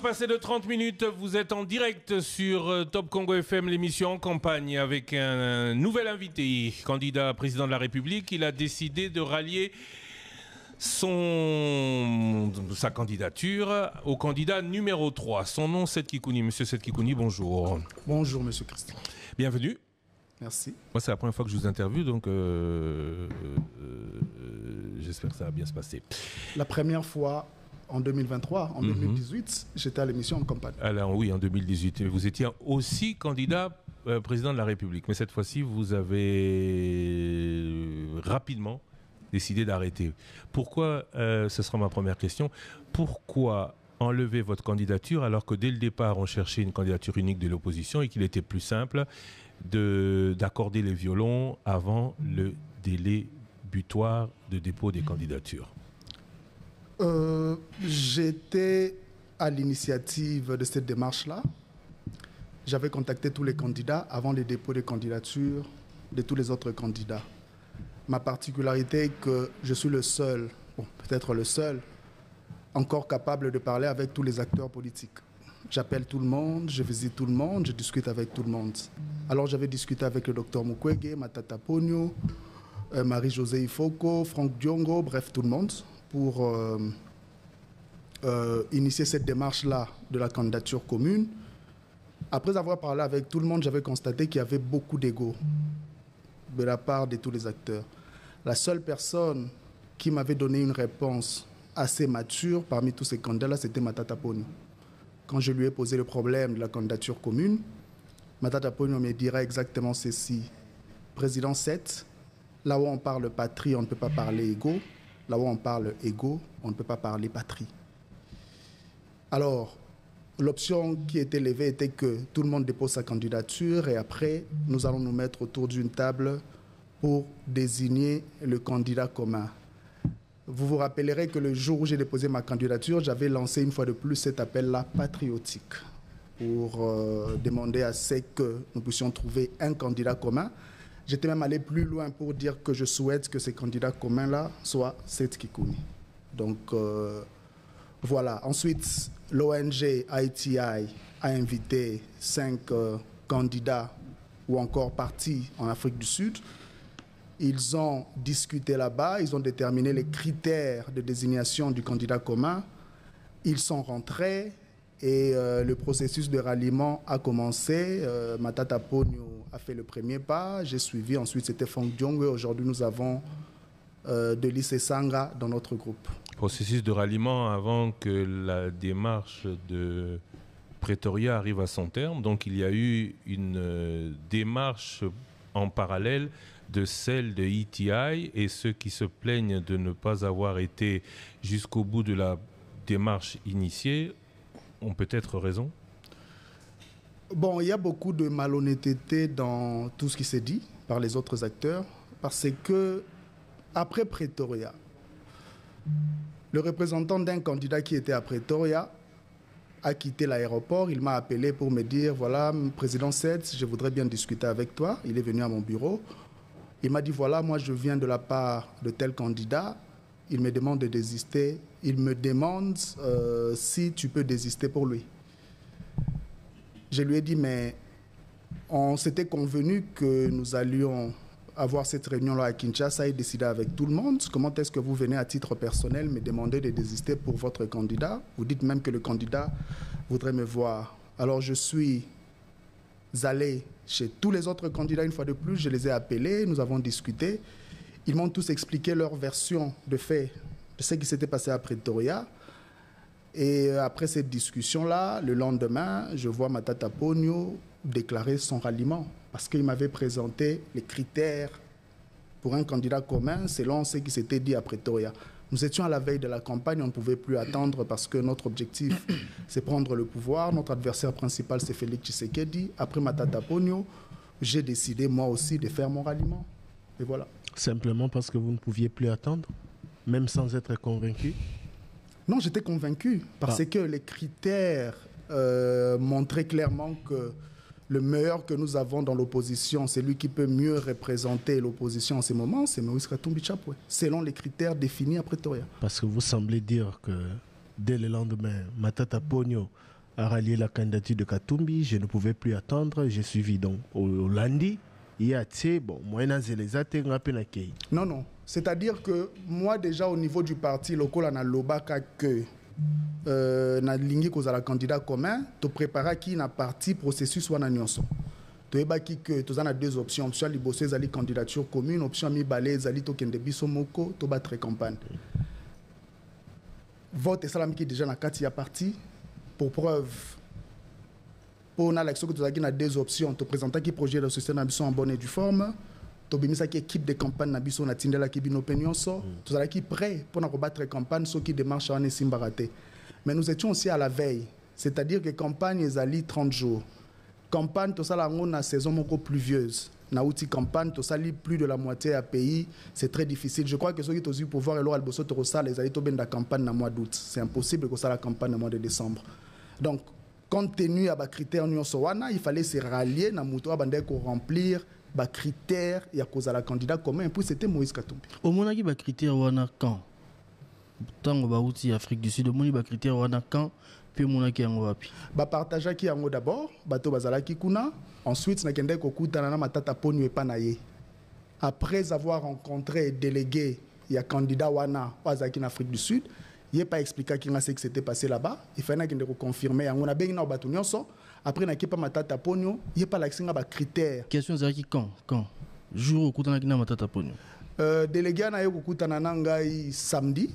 Passé de 30 minutes, vous êtes en direct sur Top Congo FM, l'émission en campagne avec un nouvel invité, candidat à président de la République. Il a décidé de rallier sa candidature au candidat numéro 3. Son nom, Seth Kikouni. Monsieur Seth Kikouni, bonjour. Bonjour, monsieur Christian. Bienvenue. Merci. Moi, c'est la première fois que je vous interviewe, donc j'espère que ça va bien se passer. La première fois... En 2023, en 2018, j'étais à l'émission en campagne. Alors oui, en 2018. Vous étiez aussi candidat président de la République. Mais cette fois-ci, vous avez rapidement décidé d'arrêter. Pourquoi, ce sera ma première question, pourquoi enlever votre candidature alors que dès le départ, on cherchait une candidature unique de l'opposition et qu'il était plus simple d'accorder les violons avant le délai butoir de dépôt des candidatures? J'étais à l'initiative de cette démarche-là. J'avais contacté tous les candidats avant le dépôt des candidatures de tous les autres candidats. Ma particularité est que je suis le seul, peut-être le seul, encore capable de parler avec tous les acteurs politiques. J'appelle tout le monde, je visite tout le monde, je discute avec tout le monde. Alors j'avais discuté avec le docteur Mukwege, Matata Ponyo, Marie-Josée Ifoko, Franck Diongo, bref tout le monde, pour initier cette démarche-là de la candidature commune. Après avoir parlé avec tout le monde, j'avais constaté qu'il y avait beaucoup d'ego de la part de tous les acteurs. La seule personne qui m'avait donné une réponse assez mature parmi tous ces candidats-là, c'était Matata Ponyo. Quand je lui ai posé le problème de la candidature commune, Matata Ponyo me dirait exactement ceci. Président 7, là où on parle patrie, on ne peut pas parler égo. Là où on parle égo, on ne peut pas parler patrie. Alors, l'option qui était levée était que tout le monde dépose sa candidature et après, nous allons nous mettre autour d'une table pour désigner le candidat commun. Vous vous rappellerez que le jour où j'ai déposé ma candidature, j'avais lancé une fois de plus cet appel-là patriotique pour demander à ce que nous puissions trouver un candidat commun. J'étais même allé plus loin pour dire que je souhaite que ces candidats communs-là soient Seth Kikouni. Donc, voilà. Ensuite, l'ONG ITI a invité 5 candidats ou encore partis en Afrique du Sud. Ils ont discuté là-bas, ils ont déterminé les critères de désignation du candidat commun. Ils sont rentrés et le processus de ralliement a commencé. Matata Ponyo a fait le premier pas, j'ai suivi, ensuite c'était Franck Diongo et aujourd'hui nous avons Delis Sanga dans notre groupe. Processus de ralliement avant que la démarche de Pretoria arrive à son terme, donc il y a eu une démarche en parallèle de celle de ETI et ceux qui se plaignent de ne pas avoir été jusqu'au bout de la démarche initiée ont peut-être raison? Bon, il y a beaucoup de malhonnêteté dans tout ce qui s'est dit par les autres acteurs, parce que après Pretoria, le représentant d'un candidat qui était à Pretoria a quitté l'aéroport. Il m'a appelé pour me dire, voilà, président Seth, je voudrais bien discuter avec toi. Il est venu à mon bureau. Il m'a dit, voilà, moi je viens de la part de tel candidat. Il me demande de désister. Il me demande si tu peux désister pour lui. Je lui ai dit, mais on s'était convenu que nous allions avoir cette réunion-là à Kinshasa et décider avec tout le monde. Comment est-ce que vous venez à titre personnel me demander de désister pour votre candidat? Vous dites même que le candidat voudrait me voir. Alors je suis allé chez tous les autres candidats une fois de plus. Je les ai appelés, nous avons discuté. Ils m'ont tous expliqué leur version de fait de ce qui s'était passé à Pretoria. Et après cette discussion-là, le lendemain, je vois Matata Ponyo déclarer son ralliement parce qu'il m'avait présenté les critères pour un candidat commun selon ce qui s'était dit à Pretoria. Nous étions à la veille de la campagne, on ne pouvait plus attendre parce que notre objectif, c'est prendre le pouvoir. Notre adversaire principal, c'est Félix Tshisekedi. Après Matata Ponyo, j'ai décidé moi aussi de faire mon ralliement. Et voilà. Simplement parce que vous ne pouviez plus attendre? même sans être convaincu? Non, j'étais convaincu parce que les critères montraient clairement que le meilleur que nous avons dans l'opposition, c'est lui qui peut mieux représenter l'opposition en ce moment, c'est Moïse Katumbi Chapwe, selon les critères définis à Pretoria. Parce que vous semblez dire que dès le lendemain, Matata Ponyo a rallié la candidature de Katumbi, je ne pouvais plus attendre, j'ai suivi donc au lundi, il y a bon, moyen Non, non. C'est-à-dire que moi, déjà, au niveau du parti, local, on a l'obaka que na lingi kozala candidat commun, to prépara qui na parti processus wana nyonso. To ebaki que to zana deux options, option liboso ezali candidature commune, option mi balé ezali to kende biso moko to battre campagne. Vote salami qui déjà na kati ya parti pour preuve. Pour na l'élection que to zaki na deux options, to présenter qui projet de société na biso en bonne et due forme. Tobimisa qui équipe de campagne na biso na tindela ki bino opinion so tous ala qui prêt pour na rebattre campagne ceux qui démarche en esimbaraté. Mais nous étions aussi à la veille, c'est-à-dire que campagne ezali 30 jours. Campagne to sala na saison moko pluvieuse. Na outil campagne to sali plus de la moitié à pays, c'est très difficile. Je crois que ceux qui ont eu pouvoir et l'or alboso to sala ezali to ben la campagne na mois d'août. C'est impossible que ça la campagne na mois de décembre. Donc compte tenu à ba critères nyonso wana, il fallait se rallier na muto abande ko remplir ba critère ya cause à la candidat commun et puis c'était Moïse Katumbi. Au monaki ba critère wana quand tango ba outi Afrique du Sud, au monaki ba critère wana quand puis monaki yango wapi ba partager ki yango d'abord bato bazala ki kuna ensuite na kende ko kutana na Matata Ponyo et panaye après avoir rencontré délégué ya candidat wana wazaki en Afrique du Sud il pas expliqué qui ce qui s'était passé là-bas il fallait qu'il confirmer yango na bengi na bato nyonso. Après, na kipa Matata Ponyo, il n'y a pas l'accès à critères. Question c'est quand jour au kutana kina Matata Ponyo. Délégué na yo kutana ngai samedi.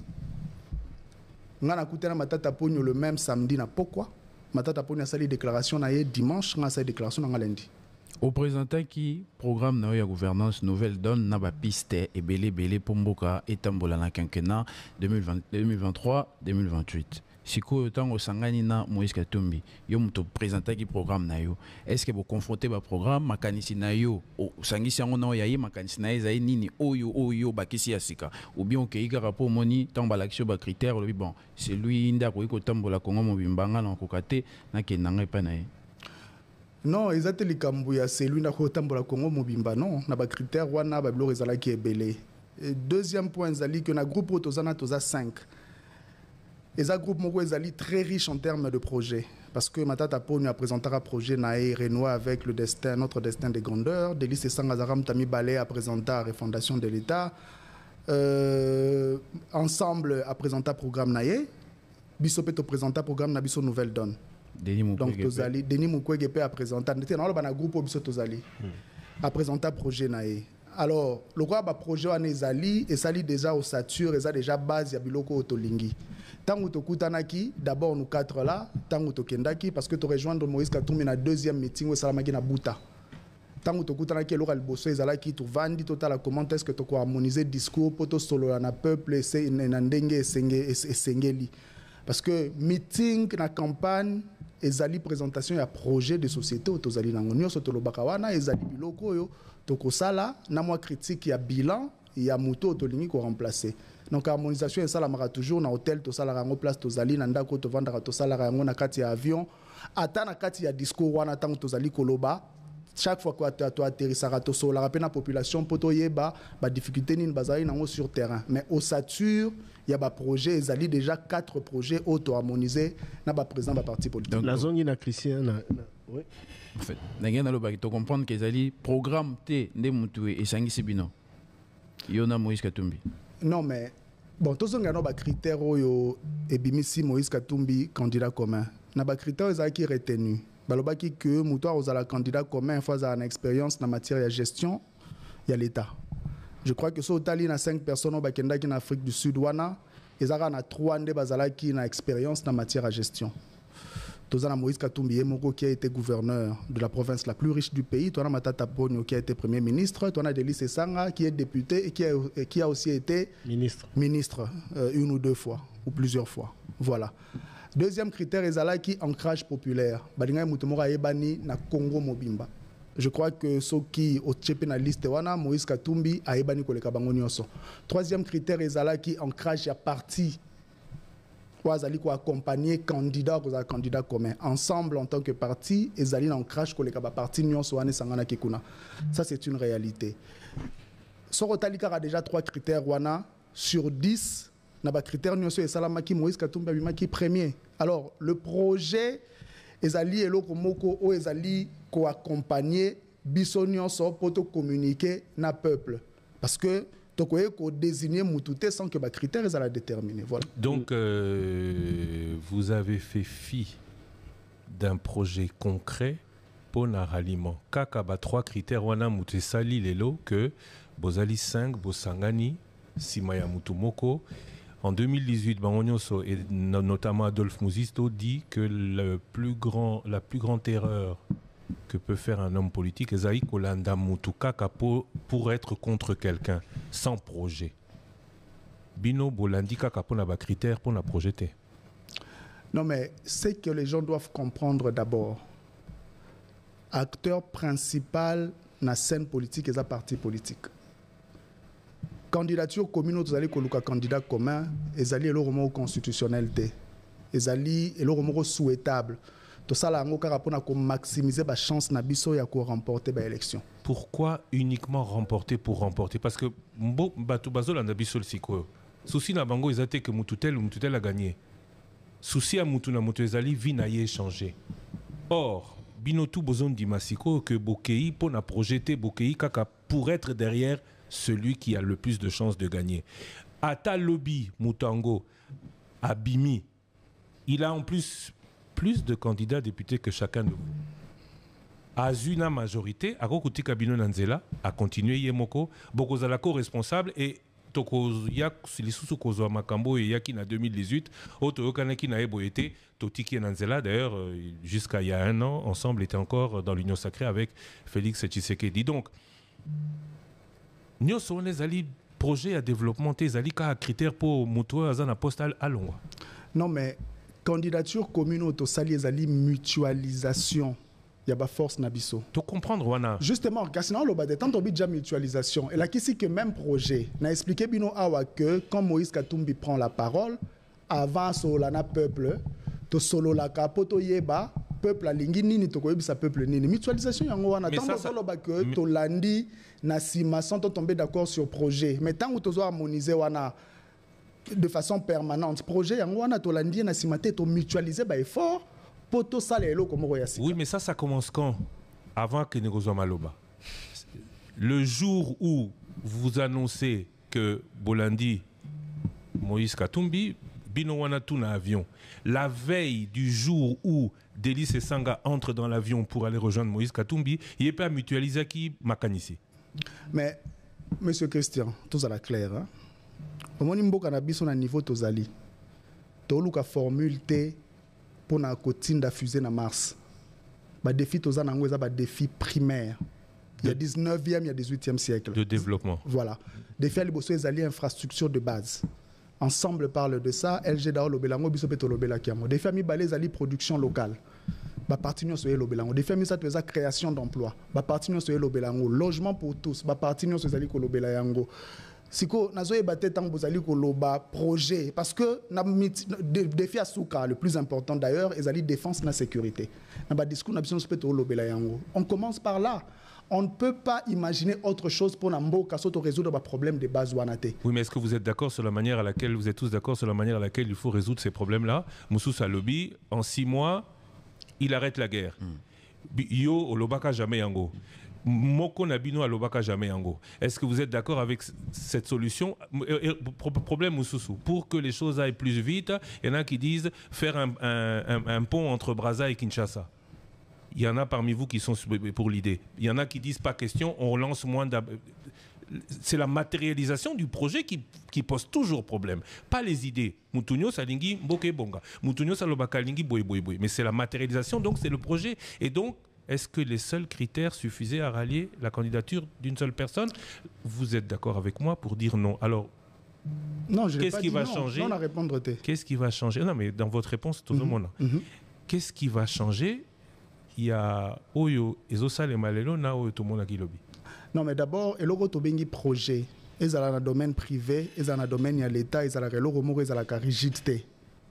Ngana kutana Matata Ponyo le même samedi na pourquoi? Matata Ponyo a sali déclaration na ye dimanche, ngana sali déclaration na lundi. Au présentant qui programme na ya gouvernance nouvelle donne na ba piste et belé pomboka et tambola na quinquennat 2023-2028. Siko tango sangani na Moïse Katumbi yo muto présenter qui programme na yo est-ce que vous confrontez ba programme makanisi na yo sangisi yango na yayi makanisi na ezai nini oyo bakisi ya sika ou bien que ika rapport moni tamba l'action ba critère le bon c'est lui nda ko tambola kongo mobimbanga na kokate na kenanga pa na ye. Non, ezate likambu ya c'est lui na ko tambola kongo mobimba non na ba critère wana ba bilo ezala ki ebele. Deuxième point zali que na groupe tozana toza 5. Et ça groupe Moko est très riche en termes de projets. Parce que Matata Ponyo a présenté un projet Naé Renoir avec le destin, notre destin des grandeurs. Délice Sangazaram Tami Balé a présenté la refondation de l'État. Ensemble a présenté un programme Naé. Bissopet a présenté un programme Nabiso Nouvelle Donne. Donc Denis Mukwege a présenté. Dans le groupe Bisso Tozali a présenté un projet Naé. Alors, le projet en ezali et sali déjà au sature, et ça déjà base ya biloko otolingi. Tango tokutanaki, d'abord nous quatre là, tango tokendaki parce que tu rejoindre Moïse Katumbi na deuxième meeting au salamaki na buta. Tango tokutanaki l'oral bosso ezalaki tu vandi total comment est-ce que tu ko harmoniser discours poto solo na peuple c'est na ndenge esengeli. Parce que meeting na campagne ezali présentation ya projet de société otozali nango nyonso tolobaka wana ezali biloko yo tokosala na moi critique ya bilan ya moto tolingi ko remplacer. Donc harmonisation ça la mara toujours na hôtel to sala rango place tozali na ndako to vendre to sala rango na kati ya avion ata na kati ya discours wana tango tozali koloba chaque fois que tu atterrissara to so la rapena population poto yeba ba difficulté ni bazali nango sur terrain mais au sature il y a ba projet ezali déjà 4 projets auto harmonisés na ba président ba parti politique. Donc, la zone na Christian oui. En fait, nagena lo ba to comprendre que ezali programme T nde mutu e sangisi bino. Yona Moïse Katumbi. Non mais bon tous on a ba critères oyo ebimisi Moïse Katumbi candidat commun. Na ba critères ezali retenu. Balobaki que Moutoir aux la candidat commun fois à une expérience en matière de gestion, il y a l'État. Je crois que sur Tali, il y a 5 personnes qui sont en Afrique du Sud, et il y a 3 qui ont une expérience en matière de gestion. Tozana Moïse Katumbi qui a été gouverneur de la province la plus riche du pays, Tozana Matata Ponyo qui a été premier ministre, Tozana Délice Sanga qui est député et qui a aussi été ministre une ou deux fois, ou plusieurs fois. Voilà. Deuxième critère, ezala qui ancrage populaire. Badinga mutomora yebani na Congo Mobimba. Je crois que ceux qui ont été pénalistes, Moïse Katumbi a ébani koleka bango nyonso. Troisième critère, ezalaki ancrage ya parti. Ezali ko accompagner candidat aux candidats communs. Ensemble en tant que parti, ezali ancrage koleka ba parti nyonso wane sangana kikuna. Ça c'est une réalité. Sorotalika a déjà 3 critères wana sur 10. Na ba critère nyonso esalamaki Moïse Katumbi abimaki premier. Alors le projet ezali eloko moko o ezali ko accompagner biso nyonso pour communiquer na peuple parce que tokoye ko désigner mutute sans que ba critères ezala déterminer. Voilà. Donc vous avez fait fi d'un projet concret pour na ralliement. Kaka ba 3 critères wana mutu sali lelo que bozali 5 bosangani simaya mutu moko. En 2018, Bangonyoso et notamment Adolphe Mouzisto dit que la plus grande erreur que peut faire un homme politique est Kolanda Mutukaka pour être contre quelqu'un sans projet. Bino Bolandi Kaka pour la critère pour la projeter. Non mais c'est que les gens doivent comprendre d'abord. Acteur principal dans la scène politique est un parti politique. Candidature commune, vous allez coloquer candidat commun, et allez le roman constitutionnalité, et allez le roman souhaitable. Tout ça là, on maximiser la chance nabiso ya ko remporter l'élection. Pourquoi uniquement remporter pour remporter? Parce que batu bazol na nabiso le siko. Souci na bango ezate que mututel ou mututel a gagné. Souci à mutu na mutu ezali vi na ye changer. Or bino tout besoin di masiko que Bokei pour na projeter Bokei kaka pour être derrière celui qui a le plus de chances de gagner. Ata Lobby Mutango Abimi, il a en plus de candidats députés que chacun de vous. Azuna majorité, a Kokuti Kabino Nanzela, a continué Yemoko, Bokozalako responsable et Tokoyak Silisusu Kozo Makambo et Yakin en 2018, Otoyokanaki na Eboete, Totiki Nanzela, d'ailleurs, jusqu'à il y a 1 an, ensemble étaient encore dans l'Union sacrée avec Félix Tshisekedi. Donc, nous sommes les projets à développement, les critères pour moto à postal à long. Non mais candidature commune au sali les mutualisation. Il y a pas force nabiso. Tu comprendre wana. Justement, Cassina le bas de tant déjà mutualisation. Et là qui c'est que même projet. N'a expliqué bino awa que quand Moïse Katumbi prend la parole avant solana peuple to solo la capoto yeba peuple alingi nini to koyebisa peuple nini mutualisation yango wana tant solo ba que to landi na sima sans tomber d'accord sur projet mais tant que tu dois harmoniser wana de façon permanente projet yango wana to landi na sima te to mutualiser ba effort pour tout ça les comme royasi. Oui mais ça commence quand? Avant que Negozo Maloba. Le jour où vous annoncez que Bolandi Moïse Katumbi bino wana tuna avion, la veille du jour où Délice Sanga entre dans l'avion pour aller rejoindre Moïse Katumbi, il n'est pas mutualisé qui Makanisi. Mais, monsieur Christian, tout ça la clair. Au moment où on a besoin d'un niveau tozali, toluka formule T pour na cotine da fusée na Mars. Ba défi tozana ngweza ba défi primaire. Il y a 19e, il y a 18e siècle. De développement. Voilà. Défi à liboso ezali infrastructure de base. Ensemble parle de ça. LG Dao Lobelango bisopeto Lobela Kiamo. Défi à mi balé ezali production locale. Ba parti nyo soye Lobelango. Défi à mi ça tu création d'emploi. Ba parti nyo soye Lobelango. Logement pour tous. Ba parti nyo soye ko Lobela yango. Siko nazoye baté tant bozali ko loba projet parce que na défi à souka le plus important d'ailleurs ezali défense na sécurité. Na ba discours na biso sopeto Lobela yango. On commence par là. On ne peut pas imaginer autre chose pour Namboka surtout résoudre le problème de base Wanate. Oui, mais est-ce que vous êtes d'accord sur la manière à laquelle vous êtes tous d'accord sur la manière à laquelle il faut résoudre ces problèmes-là? Moussou Salobi, en 6 mois, il arrête la guerre. Yo olobaka jamais yango. Moko nabino alobaka jamais yango. Est-ce que vous êtes d'accord avec cette solution? Problème Moussou, pour que les choses aillent plus vite, il y en a qui disent faire un pont entre Brazza et Kinshasa. Il y en a parmi vous qui sont pour l'idée. Il y en a qui disent pas question, on relance moins c'est la matérialisation du projet qui pose toujours problème. Pas les idées. Moutounio salingi mboke bonga. Moutounio salobaka lingi boy boy boy. Mais c'est la matérialisation, donc c'est le projet. Et donc, est-ce que les seuls critères suffisaient à rallier la candidature d'une seule personne? Vous êtes d'accord avec moi pour dire non. Alors, non, qu'est-ce qui va changer? Non, la répondre Qu'est-ce qui va changer? Non, mais dans votre réponse, tout le monde. Qu'est-ce qui va changer il y a Oyo et Zosal et Malelo, na Oyo tout le monde qui lobby. Non, mais d'abord, il y a un projet. Ils sont dans le domaine privé, ils sont dans le domaine de l'État, ils sont dans le rigidité.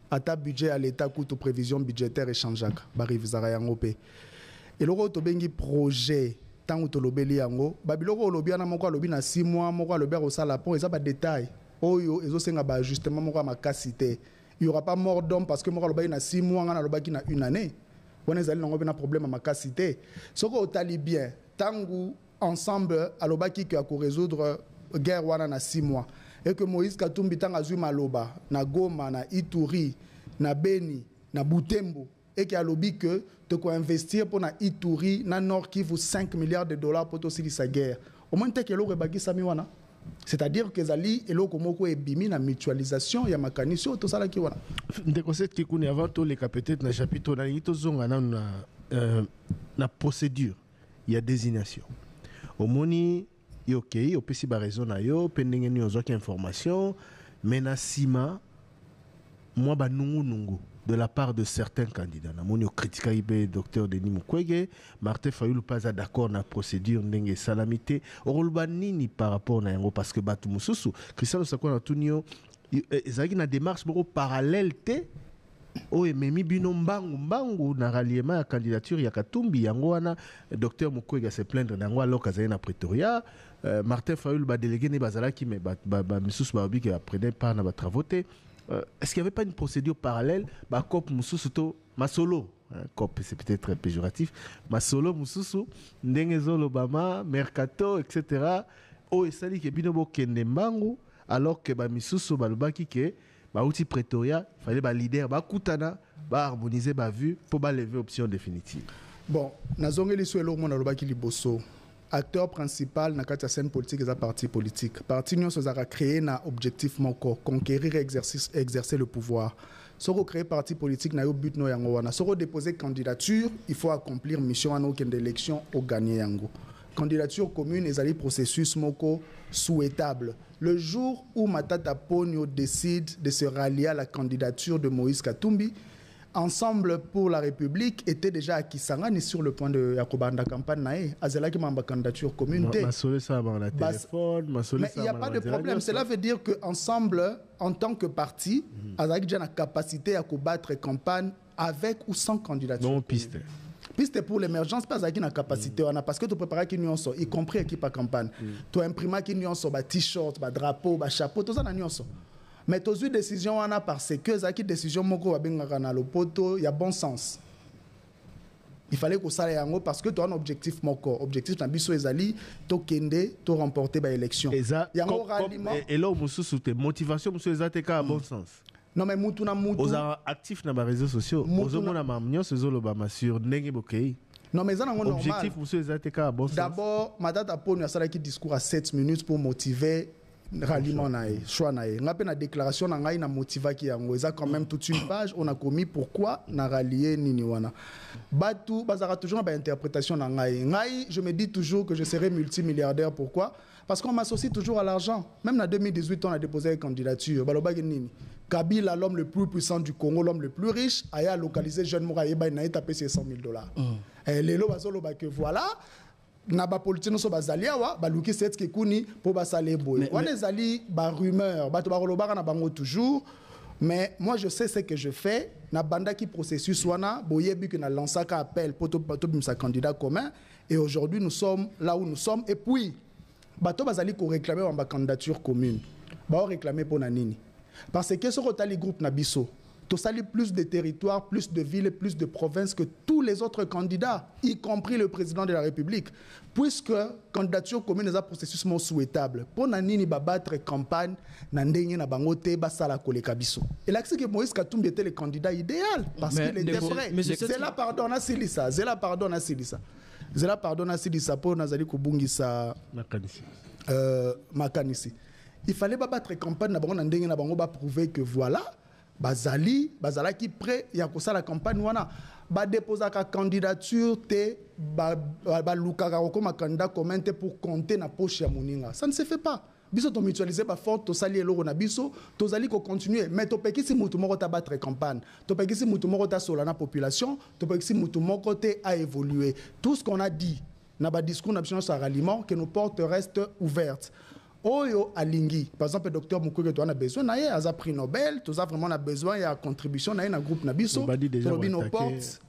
À ta budget à l'État, coûte prévision budgétaire et changeak. Bariv Zarayangopé. Et le un projet. Tant que lobby yango, babiloko lobby na moko lobby na 6 mois, moko lobby au salapon, ils ont pas de détails. Oyo, ils ont senga ba justement moko ma capacité. Il y aura pas mort d'homme parce que moko lobby na 6 mois, ngana lobby na 1 année. On est allé na problème ma capacité. Ce que au talibien, tangu ensemble à lobby qui a résoudre guerre wana na 6 mois et que Moïse Katumbi tanga zui maloba na Goma na Ituri na Beni na Butembo et qui a lobby que de quoi investir pour na Ituri na Nord Kivu 5 milliards de dollars pour aussi sa guerre au moins te que lo rebagi sami wana c'est-à-dire que zali et lo komoko e bimi na mutualisation ya makanisio to sala ki wana de concept qui connaît avant tout les peut-être na chapitre na ito zonga na procédure il y a désignation au moni ok, au PC ba raison na yo, pendenge ni ozoki information, mais na sima moi ba nungu de la part de certains candidats. Na moni critique ibe docteur Denis Mukwege, Martin Fayulu pas d'accord na procédure ndenge salamité, orolba nini par rapport na yango parce que batu mususu, Christian Sakwa na tunio ezaki na démarche beaucoup parallèle te o ememi bino mbangu na ralliement ya candidature ya Katumbi yango wana docteur Mukwege se plaindre nango alors kazali na Pretoria. Martin Fayulu ba délégué ne bazalaki mais ba misusu ba obi que après pas na ba travaux te est-ce qu'il y avait pas une procédure parallèle ba cop mususu to masolo cop c'est peut-être péjoratif masolo mususu ndenge zolo bama mercato etc. o esali ke bino bo kende mbangu alors que ba misusu ba lobaki ke ba outil Pretoria fallait ba leader ba kutana ba harmoniser ba vue pour ba lever option définitive. Bon nazongeli so elo mona lobaki liboso acteur principal na kati ya scène politique et parti politique. Parti nous a créé na objectif moko conquérir exercer le pouvoir. Soko créer parti politique na yo but no yango wana. Soko déposer candidature, il faut accomplir mission en aucune élection au gagner yango. Candidature commune et ali processus moko souhaitable. Le jour où Matata Ponyo décide de se rallier à la candidature de Moïse Katumbi, Ensemble pour la République était déjà à Kisangani sur le point de Yakobanda campagne nae azela ki mamba candidature commune mais il n'y a pas de problème. Cela veut dire que ensemble en tant que parti azaki déjà la capacité à combattre campagne avec ou sans candidature. Non piste. Piste pour l'émergence pas azaki na capacité wana parce que tu préparer qui nyonso y compris équipe à campagne. Tu imprimer qui nyonso ba t-shirt, ba drapeau, ba chapeau tout ça na nyonso. Mais tu as eu décision parce que zaki décision moko babengaka na lopoto il y a bon sens. Il fallait que ça aille parce que tu as un objectif moko, objectif na biso ezali to kende to remporter ba élection. Et là mususu te motivation mususu ezate ka bon sens. Non mais mutu na mutu. Aux actifs na ba réseaux sociaux, ozomona mamnyo sezolo ba masur ndenge bokei. Non mais ça n'a normal. Objectif mususu ezate ka bon sens. D'abord Matata Ponyo a qui discours à 7 minutes pour motiver ralliement nae choix nae ngape na déclaration na ngai na motiva ki yango eza quand même toute une page on a commis pourquoi na rallier nini wana batu bazara toujours ba interprétation na ngai je me dis toujours que je serai multimilliardaire. Pourquoi? Parce qu'on m'associe toujours à l'argent. Même en 2018 on a déposé une candidature balobaki nini Kabila, l'homme le plus puissant du Congo, l'homme le plus riche, a localisé jeune Mouraïba il a tapé ses $100,000. Et les lots que voilà na ba politique so bazalia wa baluki set ke kuni pour basale boy wana ezali ba rumeur bato ba rolobaka na bango toujours mais moi je sais ce que je fais na banda qui processus wana boyebi que na lancaka appel pour to bimsa candidat commun et aujourd'hui nous sommes là où nous sommes et puis bato bazali ko réclamer ba candidature commune ba réclamer pour na nini parce que ce rotali groupe na biso to sali plus de territoires, plus de villes, plus de provinces que tous les autres candidats, y compris le président de la République. Puisque candidature commune est un processus souhaitable. Pour nani ba battre campagne, nandenge na bangote basala koleka biso. Et là c'est que Moïse Katumbi était le candidat idéal parce qu'il était prêt. C'est là pardon na silisa, c'est là pardon na silisa. C'est là pardon na silisa pour nazali kobungisa makanisi. Il fallait ba battre campagne na bango nandenge na bango ba prouver que voilà bazali qui prêt ya kosa la campagne wana ba déposer ka candidature te ba lukaka comme candidat commun te pour compter na poche ya moninga ça ne se fait pas biso to mutualiser ba fort to sali eloko na biso to zali ko continuer mais to pekisi mutu moko ta battre campagne to pekisi mutu moko ta sola na population to pekisi mutu moko te a évoluer tout ce qu'on a dit na ba discours na biso sur aliment que nos portes restent ouvertes. Oyo alingi par exemple docteur Mukwege to a besoin na ye aza prix Nobel to a vraiment na besoin ya contribution na ye na groupe na biso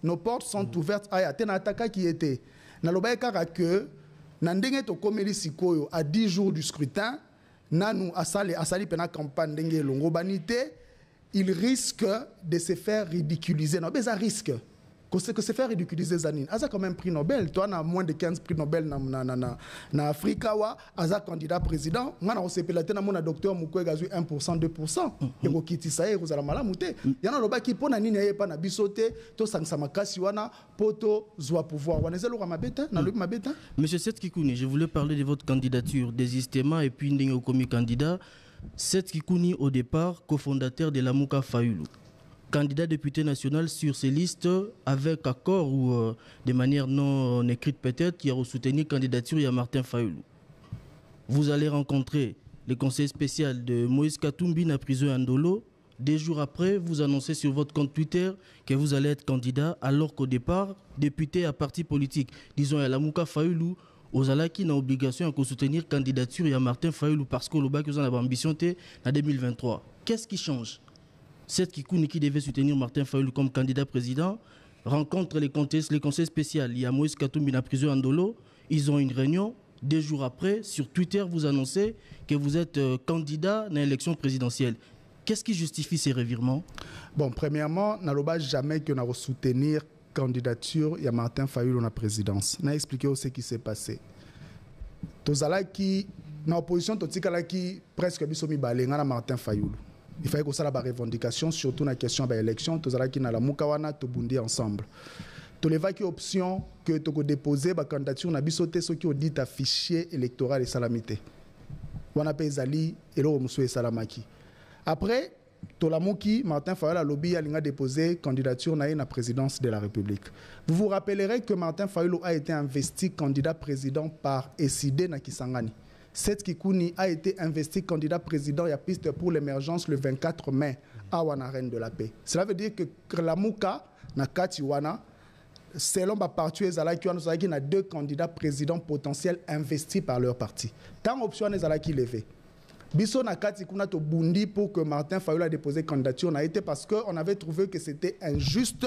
nos portes sont ouvertes à atena ataka qui était na loba kaka que na ndenge to komeli sikoyo à 10 jours du scrutin nanu asali pena campagne ndenge longo banité il risque de se faire ridiculiser non mais ça risque que se faire ridiculiser Zanine. Aza quand même prix Nobel. Toi, on a moins de 15 prix Nobel na Afrika wa. Aza candidat président. On a aussi pélaté na mon docteur Mukwege a 1%, 2%. Et au kiti ça y est, vous allez malamouté. Il y en a l'oba qui pona nini aye pa na bisote. To sang samakasi wana poto zwa pouvoir. Wana zelo mabeta na lobi mabeta. Monsieur Seth Kikouni, je voulais parler de votre candidature, désistement et puis ndenge okomi candidat. Seth Kikouni au départ cofondateur de la Mouka Fayoulou. Candidat député national sur ces listes avec accord ou de manière non écrite peut-être qui a soutenu candidature de Martin Fayoulou. Vous allez rencontrer le conseil spécial de Moïse Katumbi na prison Andolo. 2 jours après, vous annoncez sur votre compte Twitter que vous allez être candidat alors qu'au départ, député à parti politique, disons à la Mouka Fayoulou, aux Alaki n'a obligation de soutenir candidature de Martin Fayoulou parce que le bac vous en avez ambition en 2023. Qu'est-ce qui change? Seth Kikouni qui devait soutenir Martin Fayoulou comme candidat président rencontre les conseils spéciaux. Il y a Moïse Katumbi na prison Andolo. Ils ont une réunion. 2 jours après, sur Twitter, vous annoncez que vous êtes candidat à l'élection présidentielle. Qu'est-ce qui justifie ces revirements? Bon, premièrement, n'allons jamais que nous soutenir candidature de Martin Fayoulou à la présidence. N'a expliqué aussi ce qui s'est passé. Tozalaki dans l'opposition, Totikalaki presque bisomi balenga Martin Fayoulou. Il fallait que ça la revendication, surtout dans la question de l'élection. Tous les qui na la Mukawana, tout bundi ensemble. Tous les vagues options que tu as déposé la candidature, on a bisoté ceux qui ont dit ta fichier électoral et salamité. On a payé Zali et l'eau Moussou et Salamaki. Après, Tolamouki, Martin Fayoulou a lobby a déposé candidature à la présidence de la République. Vous vous rappellerez que Martin Fayoulou a été investi candidat président par Eside na Kisangani. Seth Kikouni a été investi candidat président et à piste pour l'émergence le 24 mai à Wanaren de la paix. Cela veut dire que la Mouka, na Katiwana, selon ma partie, il y a 2 candidats présidents potentiels investis par leur parti. Tant option est qui levé. Biso na Katikuna to Bundi pour que Martin Fayoulou a déposé candidature n'a été parce qu'on avait trouvé que c'était injuste.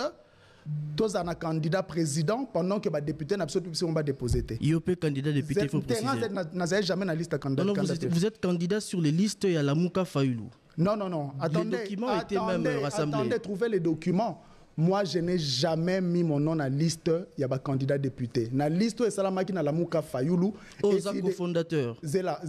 Tous un candidat président pendant que les députés n'ont pas déposé. IOP candidat député, il faut préciser. Vous jamais la liste de candidats. Vous êtes candidat sur les listes et à la Mouka Fayoulou. Non. Attendez, les documents étaient même rassemblés. Attendez, trouvez les documents. Moi, je n'ai jamais mis mon nom dans la liste. Il y a un candidat député. Dans la liste, il y a la Mouka Fayoulou. Aux cofondateurs. Zela.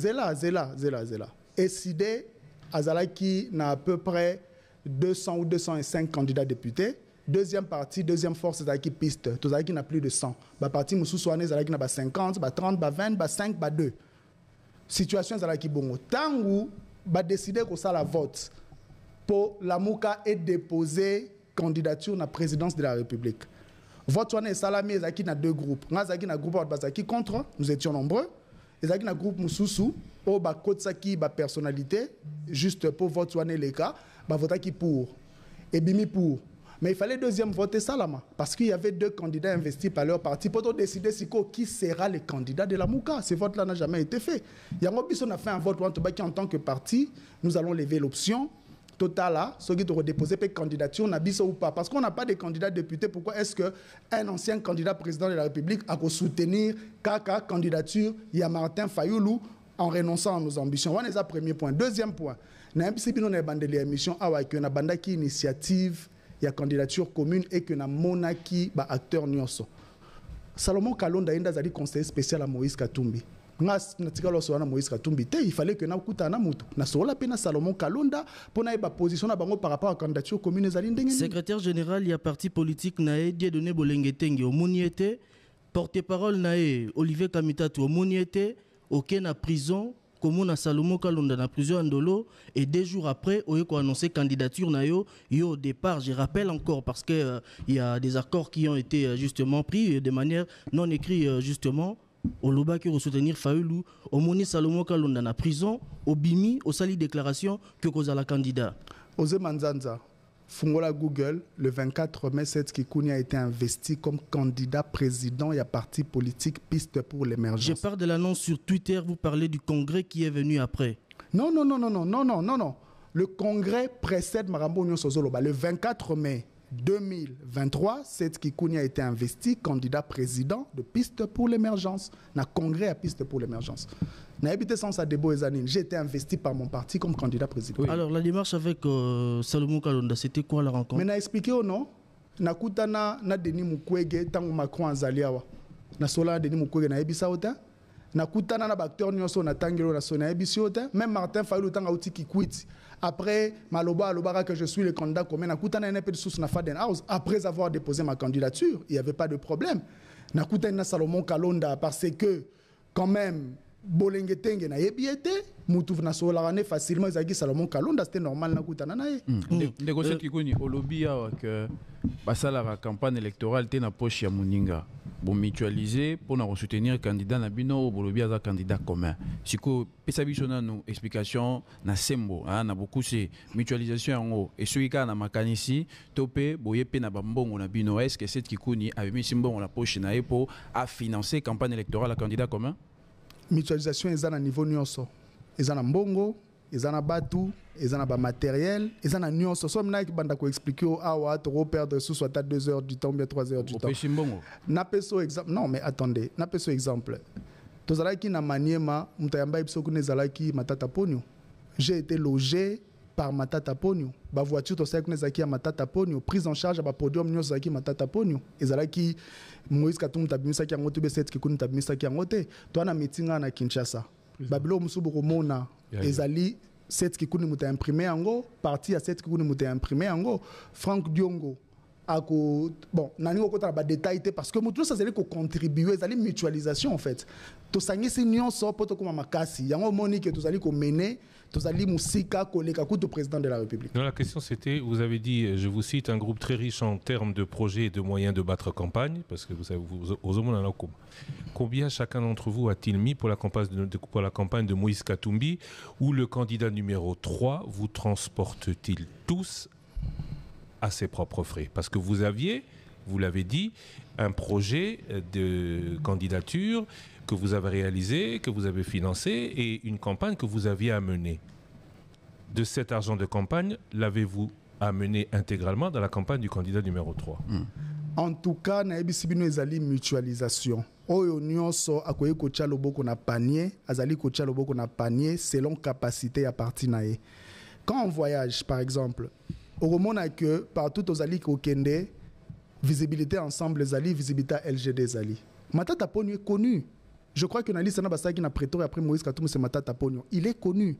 Et Sidé, Azalaki n'a à peu près 200 ou 205 candidats députés. Deuxième partie, deuxième force, c'est qui piste. Tout ça qui n'a plus de 100. La partie Moussou Soane, c'est qui n'a 50, 30, 20, 5, 2. Situation, c'est qui bon. Tant où va décider que ça la vote pour la Mouka est déposé candidature à la présidence de la République. Vote Soane et Salami, c'est qui n'a 2 groupes. Nous avons un groupe qui contre, nous étions nombreux. Et un groupe Moussou, au bas Kotsaki, ba personnalité, juste pour vote Soane les cas, bah vote qui pour. Et Bimi pour. Mais il fallait deuxième voter Salama, parce qu'il y avait 2 candidats investis par leur parti pour décider qui sera le candidat de la Mouka. Ce vote-là n'a jamais été fait. On a fait un vote en tant que parti, nous allons lever l'option. Total, ceux qui ont déposé une candidature, ou pas. Parce qu'on n'a pas de candidat député, pourquoi est-ce qu'un ancien candidat président de la République a soutenir Kaka candidature, il y a Martin Fayoulou, en renonçant à nos ambitions? C'est le premier point. Deuxième point, nous avons une émission qui initiative. Il y a candidature commune et que na monaki ba acteur nyonso. Salomon Kalonda inda zali conseiller spécial à Moïse Katumbi. Il fallait que na kutana mutu. Na sola pena Salomon Kalonda pour na ba position na bango par rapport à candidature commune zali ndenge. Secrétaire général, il y a parti politique nae Dieudonné Bolengete au Moniete, porte-parole nae Olivier Kamitatu au Moniete, aucun na prison. Comme on Salomon Kalonda na prison Andolo et 2 jours après on a annoncé candidature na yo au départ, je rappelle encore parce que il y a des accords qui ont été justement pris de manière non écrite justement. au loba qui soutenir Fayoulou, au Moni Salomon Kalonda na prison, au Bimi, au sali déclaration que cause la candidat. Ose Manzanza, Fungola Google, le 24 mai, Seth Kikouni a été investi comme candidat président et à parti politique Piste pour l'émergence. Je parle de l'annonce sur Twitter, vous parlez du congrès qui est venu après. Non. Le congrès précède Marambo Union Sozoloba. Le 24 mai 2023, Seth Kikouni a été investi candidat président de Piste pour l'émergence. Na congrès à Piste pour l'émergence. Na habité sans sa débo et Zanine. J'ai été investi par mon parti comme candidat président. Oui. Alors la démarche avec Salomon Kalonda, c'était quoi la rencontre? Mais n'a expliqué ou non? Nakutana na Denis Mukwege tangu Macron azaliawa. Na sola Denis Mukwege na ebisa ota. Nakutana na acteur nyonso na tangelo na sona ebisi ota. Même Martin Fayulu tanga outi qui quitte. Après Maloba Alobara que je suis le candidat commun. Nakutana na peu de sous na Faden House. Après avoir déposé ma candidature, il n'y avait pas de problème. Nakutana na Salomon Kalonda parce que quand même Bolenge Tenge na yebiete mutu na solarane facilement ezaki Salomon Kalonda, c'était normal na kutana na ye. Négocier Kikouni au lobby que basala la campagne électorale te na poche ya Muninga. Bon mutualiser pour nous soutenir candidat na bino au lobby à candidat commun. Siko pesa biso na nous explication na sembo na beaucoup c'est mutualisation en haut et celui ka na makanisi topé boye pe na bambongo na bino est-ce que cette Kikouni avait mis simbongo la poche na ye pour à financer campagne électorale à candidat commun? Mutualisation est à niveau nyonso. Ils ont mbongo, ils ont batu, ils ont matériel, ils ont nyonso. Somme na ki banda ko expliquer awa to perdre sous soit à 2 heures du temps bien 3 heures du temps. Na peso exemple. Non mais attendez, na peso exemple. Tozalaki na maniema mutayamba ibiso kunezalaki matata ponyo. J'ai été logé par Matata Ponyo. Ba voiture to sakunezaki ya Matata Ponyo, prise en charge ba podium nyonso zaki Matata Ponyo. Ezalaki Moïse Katumbi tabimisa ki ngote be set ki kuni tabimisa ki ngote. To na meetinga na Kinshasa. Babilo musubu komona ezali set ki kuni muta imprimer yango, parti ya set ki kuni muta imprimer yango. Franck Diongo ako bon nani ko kota ba détail parce que mutu ça zali ko contribuer ezali mutualisation en fait. To sangisi nyonso poto kuma makasi. Yango moni que to zali ko mener Tozali Moussika Koleka Koutou, président de la République. Non, la question c'était, vous avez dit, je vous cite, un groupe très riche en termes de projets et de moyens de battre campagne, parce que vous savez, combien chacun d'entre vous a-t-il mis pour la campagne de Moïse Katumbi, où le candidat numéro 3 vous transporte-t-il tous à ses propres frais? Parce que vous aviez, vous l'avez dit, un projet de candidature que vous avez réalisé, que vous avez financé et une campagne que vous aviez à mener. De cet argent de campagne, l'avez-vous amené intégralement dans la campagne du candidat numéro 3? En tout cas, na ebisibino ezali mutualisation. Oyo nyonso akoye ko tia loboko na panier, azali ko tia loboko na panier selon capacité à partir na ye. Quand on voyage par exemple, au remona que partout ozali ko kende, visibilité ensemble ezali, visibilité LGD ezali. Matata Ponyo est connu. Je crois que Nali Sana Basaki n'a prêté après Moïse Katumbi c'est Matata Ponyo. Il est connu.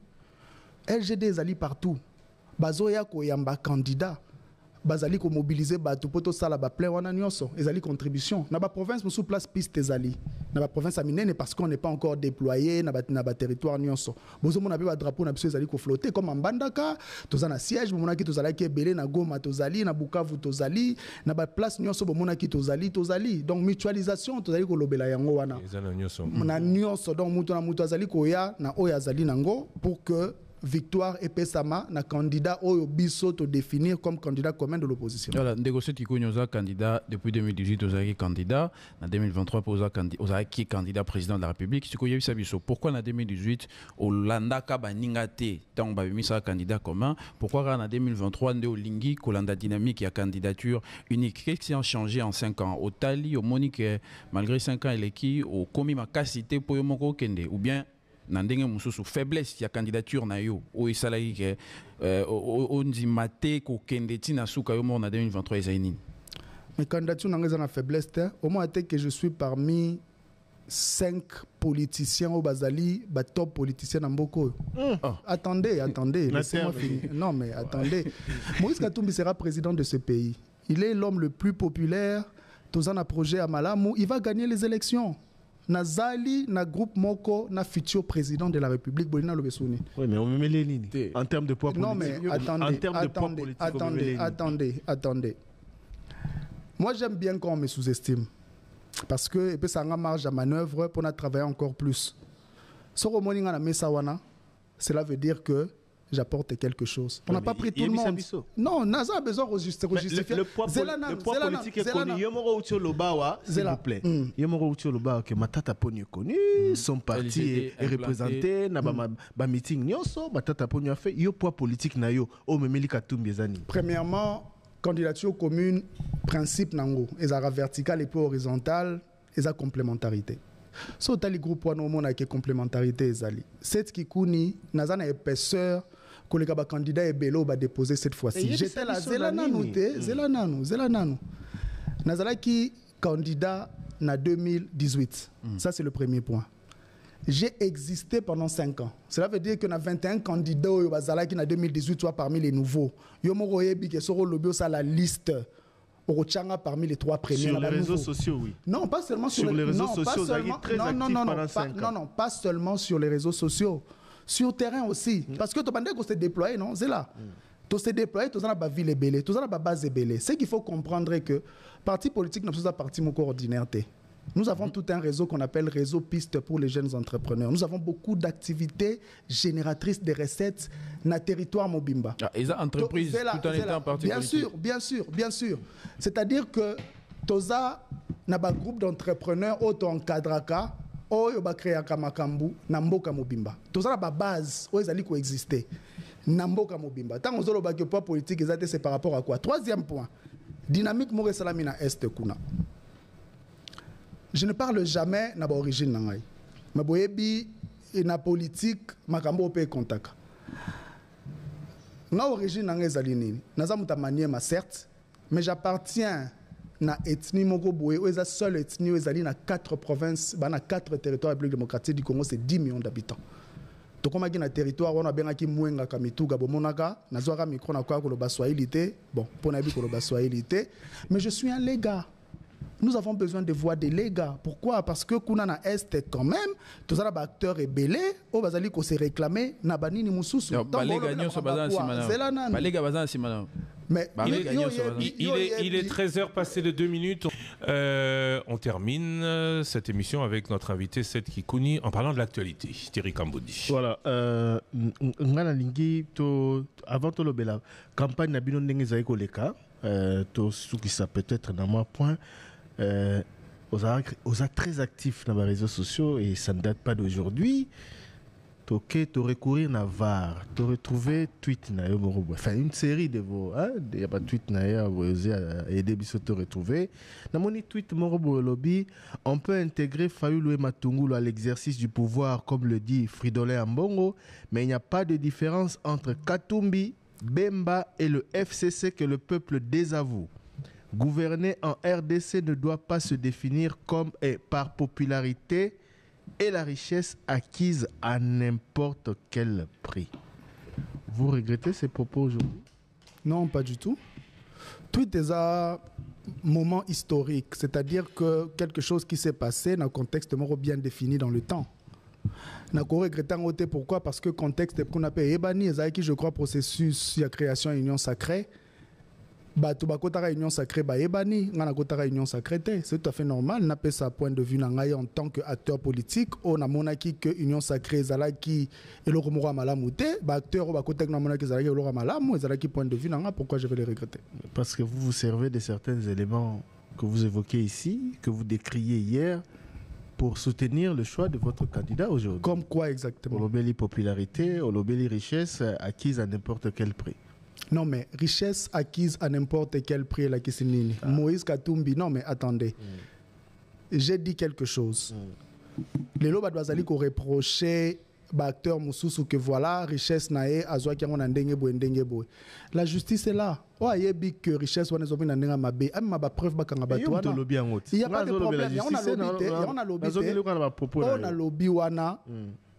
LGD ezali partout. Bazoya ko yamba candidat. Bazali ko mobiliser batu poto sala ba plein wana nyonso. Ezali contribution. Na ba province sous place piste ezali. Na ba province aminene parce qu'on n'est pas encore déployé na ba territoire nyonso. Bozo mona ba drapeau na biso ezali ko flotter comme en Mbandaka, tozana siège mona ki tozala ki ebele na Goma tozali na Bukavu tozali na ba place nyonso mona ki tozali. Donc mutualisation tozali ko lobela yango wana. Ezala nyonso. Na nyonso donc mutu na mutu azali ko ya na oya azali nango pour que victoire et Pesama na candidat au biso to définir comme candidat commun de l'opposition. Voilà, négocier Tikounyoza candidat depuis 2018 aux candidat, en 2023 pour aux candidat président de la République. Pourquoi en 2018 au Landaka Baningate tant ba candidat commun, pourquoi en 2023 au Lingi Kolanda dynamique et candidature unique? Qu'est-ce qui a changé en 5 ans? Au Tali, au Monique malgré 5 ans il est qui au Komi Makasité pour Yomoko Kende ou bien nandenge mususu faiblesse ya candidature na yo o isalaki ke o ndimate ko kendeti na suka yo mo na 2023 ezaini. Mais candidature na na faiblesse au moins que je suis parmi 5 politiciens au Bazali, top politiciens na Mboko. Attendez, laissez-moi finir. Non mais attendez. Moïse Katumbi sera président de ce pays. Il est l'homme le plus populaire. Tozana projet à Malamu, il va gagner les élections. Nazali, na groupe Moko, na futur président de la République, Bolina Lobessouni. Oui, mais on me met les lignes. En termes de poids politique. Non, mais attendez. Moi, j'aime bien quand on me sous-estime. Parce que et puis ça a une marge à manœuvre pour travailler encore plus. Ce que na mesawana, cela veut dire que j'apporte quelque chose. On n'a pas pris tout le monde. Non, Naza a besoin de justifier. Le poids politique est connu. Yomoro Ucho Lobawa, s'il vous plaît. Yomoro Ucho Lobawa, que Matata Pony est connu, son parti est représenté, n'a pas meeting nyonso, Matata Pony a fait. Yo poids politique na yo, o memeli katumbi ezani. Premièrement, candidature commune, principe nango, ezara vertical et puis horizontal, eza complémentarité. So tali groupe wana mona ke complémentarité ezali. Cette qui kuni naza na épaisseur que les candidats et Bello va déposer cette fois-ci. J'étais là, Zelananu. Nazala qui candidat en 2018. Ça, c'est le premier point. J'ai existé pendant 5 ans. Cela veut dire que y a 21 candidats qui en 2018 soit parmi les nouveaux. Yomo Yebi qui sera lobby sur la liste. Parmi les 3 premiers. Sur les réseaux sociaux, oui. Non, pas seulement sur les réseaux sociaux. Pas seulement sur les réseaux sociaux. Sur le terrain aussi. Parce que tu as se déployer, non? C'est là. Tu se déployer, tu as une ville ébélée, tu as une base ébélée. C'est qu'il faut comprendre que parti politique n'est pas parti mon ordinaire. Nous avons tout un réseau qu'on appelle réseau piste pour les jeunes entrepreneurs. Nous avons beaucoup d'activités génératrices de recettes dans le territoire Mobimba. Et ça, entreprise, tout en étant parti politique. Bien sûr. C'est-à-dire que Toza n'a pas groupe d'entrepreneurs auto-encadraka. Oyo ba créer kamakambu na mboka mobimba. Tozala ba base oyo ezali coexister na mboka mobimba. Tant ozolo ba que poids politique ezate c'est par rapport à quoi? Troisième point. Dynamique mo salami na est kuna. Je ne parle jamais na ba origine na ngai. Mais boyebi na politique makambo pe kontaka. Na origine na ngai ezali nini? Naza mutamaniema certes, mais j'appartiens na ethnie moko boye ou eza seule ethnie ou ezali na 4 provinces ba na 4 territoires de la République démocratique du Congo, c'est 10 millions d'habitants. To koma ki na territoire wana bengaki Mwenga Kamituga bomonaka nazwaka micro na kwa koloba Swahili te bon pona bi koloba Swahili te mais je suis un légat. Nous avons besoin de voix des légats. Pourquoi? Parce que kuna na est quand même tous les acteurs rebellés au bazali ko se réclamer na banini mususu. Mais il est 13h passé de 2 minutes. On termine cette émission avec notre invité Seth Kikouni en parlant de l'actualité. Thierry Kamboudi. Voilà. Avant tout la campagne na bino ndenge za ekoleka to souki ça peut-être dans moi point aux très actifs dans les réseaux sociaux et ça ne date pas d'aujourd'hui. Tu recourir à VAR, tu retrouver tweet enfin une série de vos il y a pas tweet vous aider à te retrouver dans mon tweet Morobo lobby on peut intégrer Fayulu et Matungulu à l'exercice du pouvoir comme le dit Fridolin Ambongo, mais il n'y a pas de différence entre Katumbi, Bemba et le FCC que le peuple désavoue. Gouverner en RDC ne doit pas se définir comme par popularité et la richesse acquise à n'importe quel prix. Vous regrettez ces propos aujourd'hui? Non, pas du tout. Tout est un moment historique, c'est-à-dire que quelque chose qui s'est passé dans un contexte bien défini dans le temps. Pourquoi? Parce que le contexte qu'on appelle Ebani, je crois, processus de création de l'union sacrée. Bato bakotara union sacrée ba ebani ngana kotara union sacrée c'est tout à fait normal n'a pas sa point de vue nangai en tant qu'acteur politique on a monaki que union sacrée zalaki eloko moko malamu te ba acteur ba kotek na monaki zalaki eloko malamu zalaki point de vue nanga pourquoi je vais les regretter? Parce que vous vous servez de certains éléments que vous évoquez ici, que vous décriez hier pour soutenir le choix de votre candidat aujourd'hui. Comme quoi exactement? Olobeli popularité, olobeli richesse acquise à n'importe quel prix. Non, mais richesse acquise à n'importe quel prix, la Kissinini. Moïse Katumbi, non, mais attendez. J'ai dit quelque chose. Les lois bazali ko reprocher acteur Moussous que voilà, richesse nae, azwa ki on ndenge boy. La justice est là. Oh, yebi que richesse wana zo na ndenga mabe. Am ma ba preuve ba kanga ba toana. Il y a pas de problème, on a lobby. On a lobby wana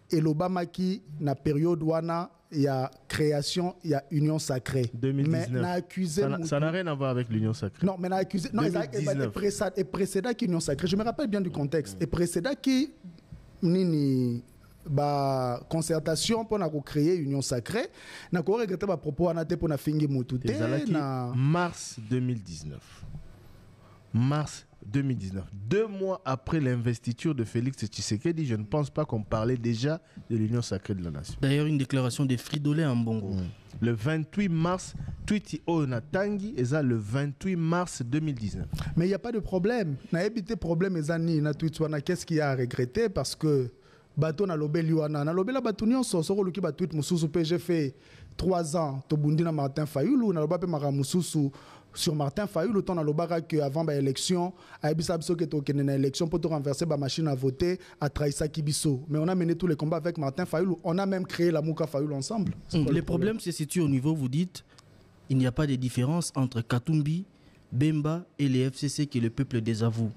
et l'Obama qui na période wana il y a création, il y a union sacrée. 2019. Mais n'a accusé ça n'a rien à voir avec l'union sacrée. Non, mais n'a accusé. Non, et précédent qui union sacrée. Je me rappelle bien du contexte. Et précédent qui nini ba concertation pour na créer union sacrée. N'a ko regretté ba propos anate pour na fingi mutute na mars 2019. Mars 2019. 2 mois après l'investiture de Félix Tshisekedi, je ne pense pas qu'on parlait déjà de l'Union sacrée de la nation. D'ailleurs, une déclaration de Fridolin en Bongo. Le 28 mars, tweet Onatangi, et ça le 28 mars 2019. Mais il n'y a pas de problème. Na évité problème ezani na tweet wana qu'est-ce qu'il y a à regretter parce que bato na lobeli wana na lobela bato nyonso soko luki ba tweet mususu pe j'ai fait 3 ans to bundi na Martin Fayulu na loba pe mara mususu sur Martin Fayulu ton na lobaka que avant ba élection a ebisa biso que to kene na élection pour te renverser ba machine à voter à Traïsa Kibiso. Mais on a mené tous les combats avec Martin Fayulu, on a même créé la Mouka Fayulu ensemble. Les problèmes se situent au niveau, vous dites, il n'y a pas de différence entre Katumbi, Bemba et les FCC que le peuple désavoue.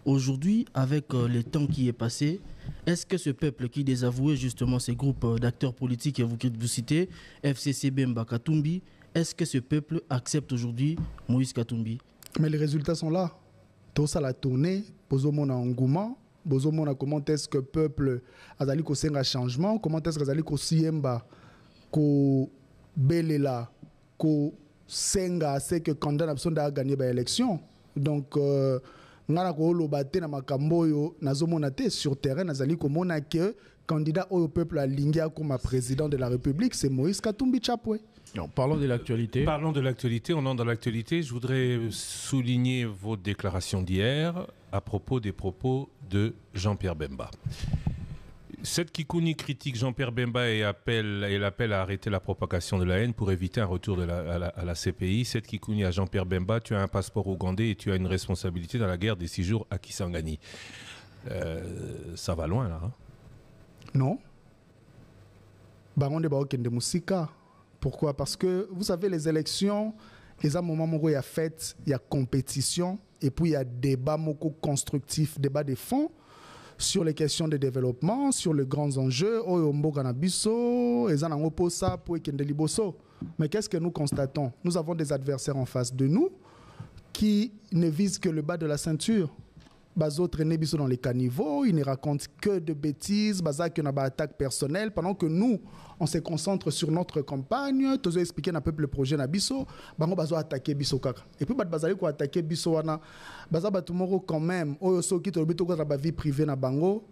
Aujourd'hui, avec le temps qui est passé, est-ce que ce peuple qui désavouait justement ces groupes d'acteurs politiques que vous citez, FCC, Bemba, Katumbi, est-ce que ce peuple accepte aujourd'hui Moïse Katumbi? Mais les résultats sont là. Tout ça la tournée, Bozomona engouement, Bozomona comment est-ce que le peuple a allé un changement, comment est-ce que allé siemba ko belela ko senga c'est que candidat a gagné l'élection. Donc ngana ko lobate na makambo yo nazomona te sur terrain nazali komona que candidat au peuple a lingia comme président de la République, c'est Moïse Katumbi Chapwe. Parlons de l'actualité. Parlons de l'actualité. On entre dans l'actualité. Je voudrais souligner votre déclaration d'hier à propos des propos de Jean-Pierre Bemba. Cette Kikouni critique Jean-Pierre Bemba et l'appel à arrêter la propagation de la haine pour éviter un retour à la CPI. Cette Kikouni à Jean-Pierre Bemba, tu as un passeport ougandais et tu as une responsabilité dans la guerre des 6 jours à Kisangani. Ça va loin là. Hein? Non. Baron de Baokende Moussika. Pourquoi? Parce que vous savez, les élections, il y a un moment où il y a fête, il y a compétition, et puis il y a débat constructif, débat de fond sur les questions de développement, sur les grands enjeux. Mais qu'est-ce que nous constatons? Nous avons des adversaires en face de nous qui ne visent que le bas de la ceinture. Bazo traîner biso dans les caniveaux, ils ne racontent que de bêtises, baza que na ba attaque personnelle pendant que nous on se concentre sur notre campagne, tozo expliquer un peu le projet na biso, bango bazo attaquer biso kaka. Et puis bazali ko attaquer biso wana, baza batumoro quand même, oyo soki to bito ko ba vie privée na bango,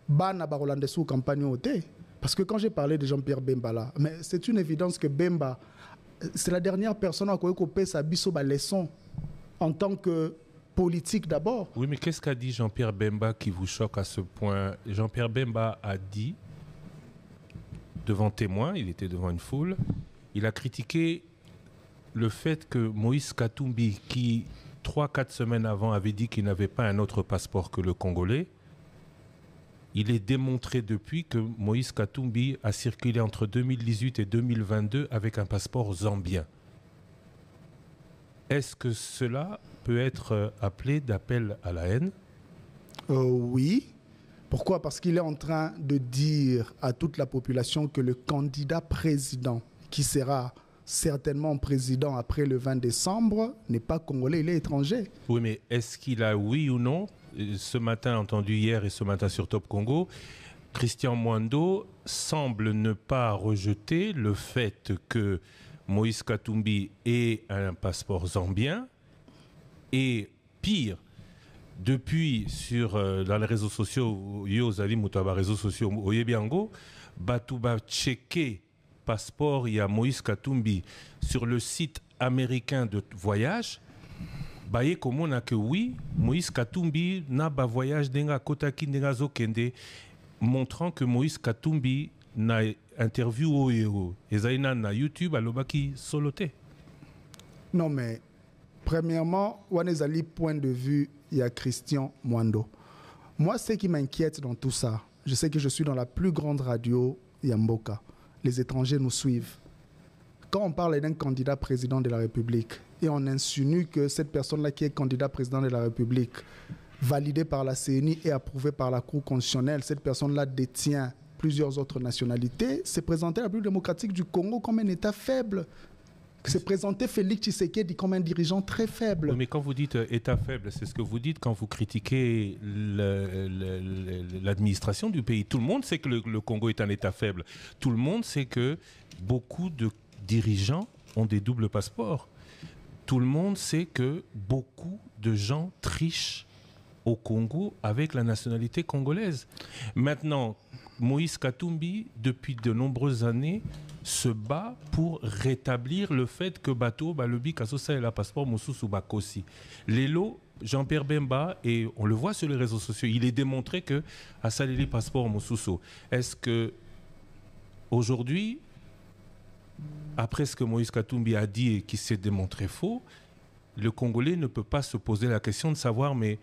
bana ba rolande sous campagne oté. Parce que quand j'ai parlé de Jean-Pierre Bemba là, mais c'est une évidence que Bemba c'est la dernière personne à quoi ko sa biso ba leçon en tant que politique d'abord. Oui, mais qu'est-ce qu'a dit Jean-Pierre Bemba qui vous choque à ce point? Jean-Pierre Bemba a dit, devant témoins, il était devant une foule, il a critiqué le fait que Moïse Katumbi, qui 3-4 semaines avant avait dit qu'il n'avait pas un autre passeport que le congolais, il est démontré depuis que Moïse Katumbi a circulé entre 2018 et 2022 avec un passeport zambien. Est-ce que cela peut être appelé d'appel à la haine? Oui. Pourquoi? Parce qu'il est en train de dire à toute la population que le candidat président, qui sera certainement président après le 20 décembre, n'est pas congolais, il est étranger. Oui, mais est-ce qu'il a oui ou non? Ce matin, entendu hier et ce matin sur Top Congo, Christian Mwando semble ne pas rejeter le fait que Moïse Katumbi ait un passeport zambien. Et pire, depuis dans les réseaux sociaux, réseaux sociaux, Oyebiango, Batouba checké passeport, il y a Moïse Katumbi sur le site américain de voyage. Baye comme on a que oui, Moïse Katumbi n'a pas voyage denga kotaki denga zokende, montrant que Moïse Katumbi n'a interview au Ezaina na YouTube à l'obaki soloté. Non mais premièrement, Wanezali, point de vue, il y a Christian Mwando. Moi, ce qui m'inquiète dans tout ça, je sais que je suis dans la plus grande radio Yamboka. Les étrangers nous suivent. Quand on parle d'un candidat président de la République et on insinue que cette personne-là qui est candidat président de la République, validé par la CNI et approuvé par la Cour constitutionnelle, cette personne-là détient plusieurs autres nationalités, c'est présenter la République démocratique du Congo comme un État faible. C'est présenter Félix Tshisekedi comme un dirigeant très faible. Oui, mais quand vous dites État faible, c'est ce que vous dites quand vous critiquez l'administration du pays. Tout le monde sait que le Congo est un État faible. Tout le monde sait que beaucoup de dirigeants ont des doubles passeports. Tout le monde sait que beaucoup de gens trichent au Congo avec la nationalité congolaise. Maintenant, Moïse Katumbi, depuis de nombreuses années, se bat pour rétablir le fait que bateau balobi kasosa et la passeport Moussousou Bakosi. Lelo, Jean-Pierre Bemba, et on le voit sur les réseaux sociaux, il est démontré que à Salili passeport Moussousou. Est-ce que aujourd'hui, après ce que Moïse Katumbi a dit et qui s'est démontré faux, le Congolais ne peut pas se poser la question de savoir, mais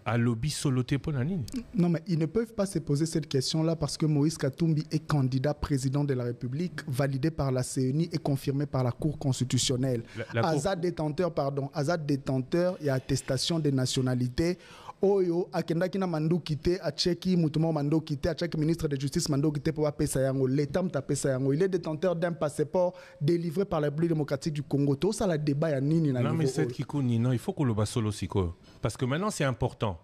à lobby soloté Ponanine? Non, mais ils ne peuvent pas se poser cette question-là parce que Moïse Katumbi est candidat président de la République, validé par la CENI et confirmé par la Cour constitutionnelle. Azad détenteur, il y a attestation de nationalité. Oyo, akendaki na mando kité, a tcheki moutouma mando kité, a tcheki ministre de justice mando kité pour pesa yango. L'État m'a pesa yango. Il est détenteur d'un passeport délivré par la République démocratique du Congo. Tout ça, la débat ya nini na non, mais c'est Kikouni, non, il faut qu'on le bat solo siko. Parce que maintenant, c'est important.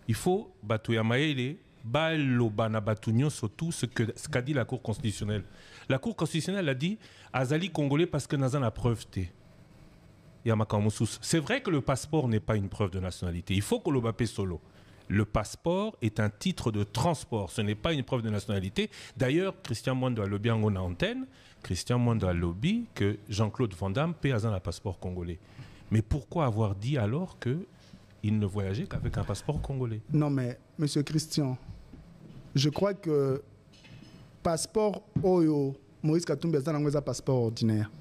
Il faut batouya maele, baloba na batunyo surtout ce qu'a dit la Cour constitutionnelle. La Cour constitutionnelle a dit Azali congolais parce que Nazan a preuve té. C'est vrai que le passeport n'est pas une preuve de nationalité. Il faut qu'on le batte solo. Le passeport est un titre de transport. Ce n'est pas une preuve de nationalité. D'ailleurs, Christian Mwando a lobby en antenne. Christian Mwando a lobby que Jean-Claude Van Damme paie un passeport congolais. Mais pourquoi avoir dit alors qu'il ne voyageait qu'avec un passeport congolais? Non, mais, monsieur Christian, je crois que passeport Oyo, Moïse Katumbi a un passeport ordinaire.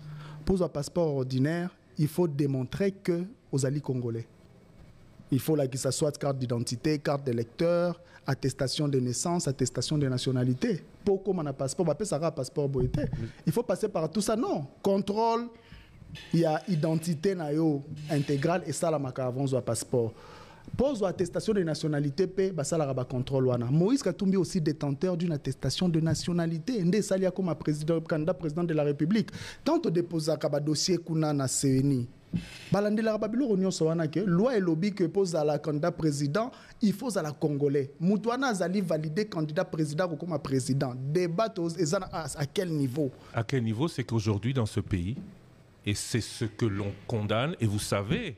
Pour un passeport ordinaire, il faut démontrer que aux alliés congolais. Il faut là que ça soit carte d'identité, carte d'électeur, attestation de naissance, attestation de nationalité. Pourquoi on a un passeport? On ça un passeport boité. Il faut passer par tout ça. Non. Contrôle, il y a identité intégrale et ça, la maca avant un passeport. Pose attestation de nationalité, ça la contrôle. Moïse Katumbi aussi détenteur d'une attestation de nationalité. Ndé salia comme candidat président de la République. Tant on dépose un dossier kuna na CENI. Balande la babilo réunion soana que loi et lobby que pose à la candidat président, il faut à la congolais. Moutouana Zali validé candidat président ou comme président. Débat à quel niveau? À quel niveau? C'est qu'aujourd'hui dans ce pays, et c'est ce que l'on condamne, et vous savez,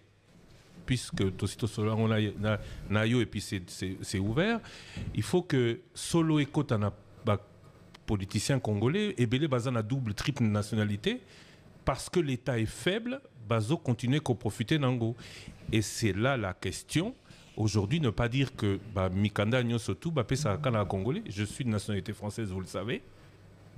puisque Tosito Solo on a nayo et puis c'est ouvert, il faut que solo et côte en politicien congolais et belé bazan a double triple nationalité parce que l'État est faible, bazo continue qu'au profiter nango. Et c'est là la question. Aujourd'hui, ne pas dire que Mikanda Nyosotu bapé sa kana congolais. Je suis de nationalité française, vous le savez.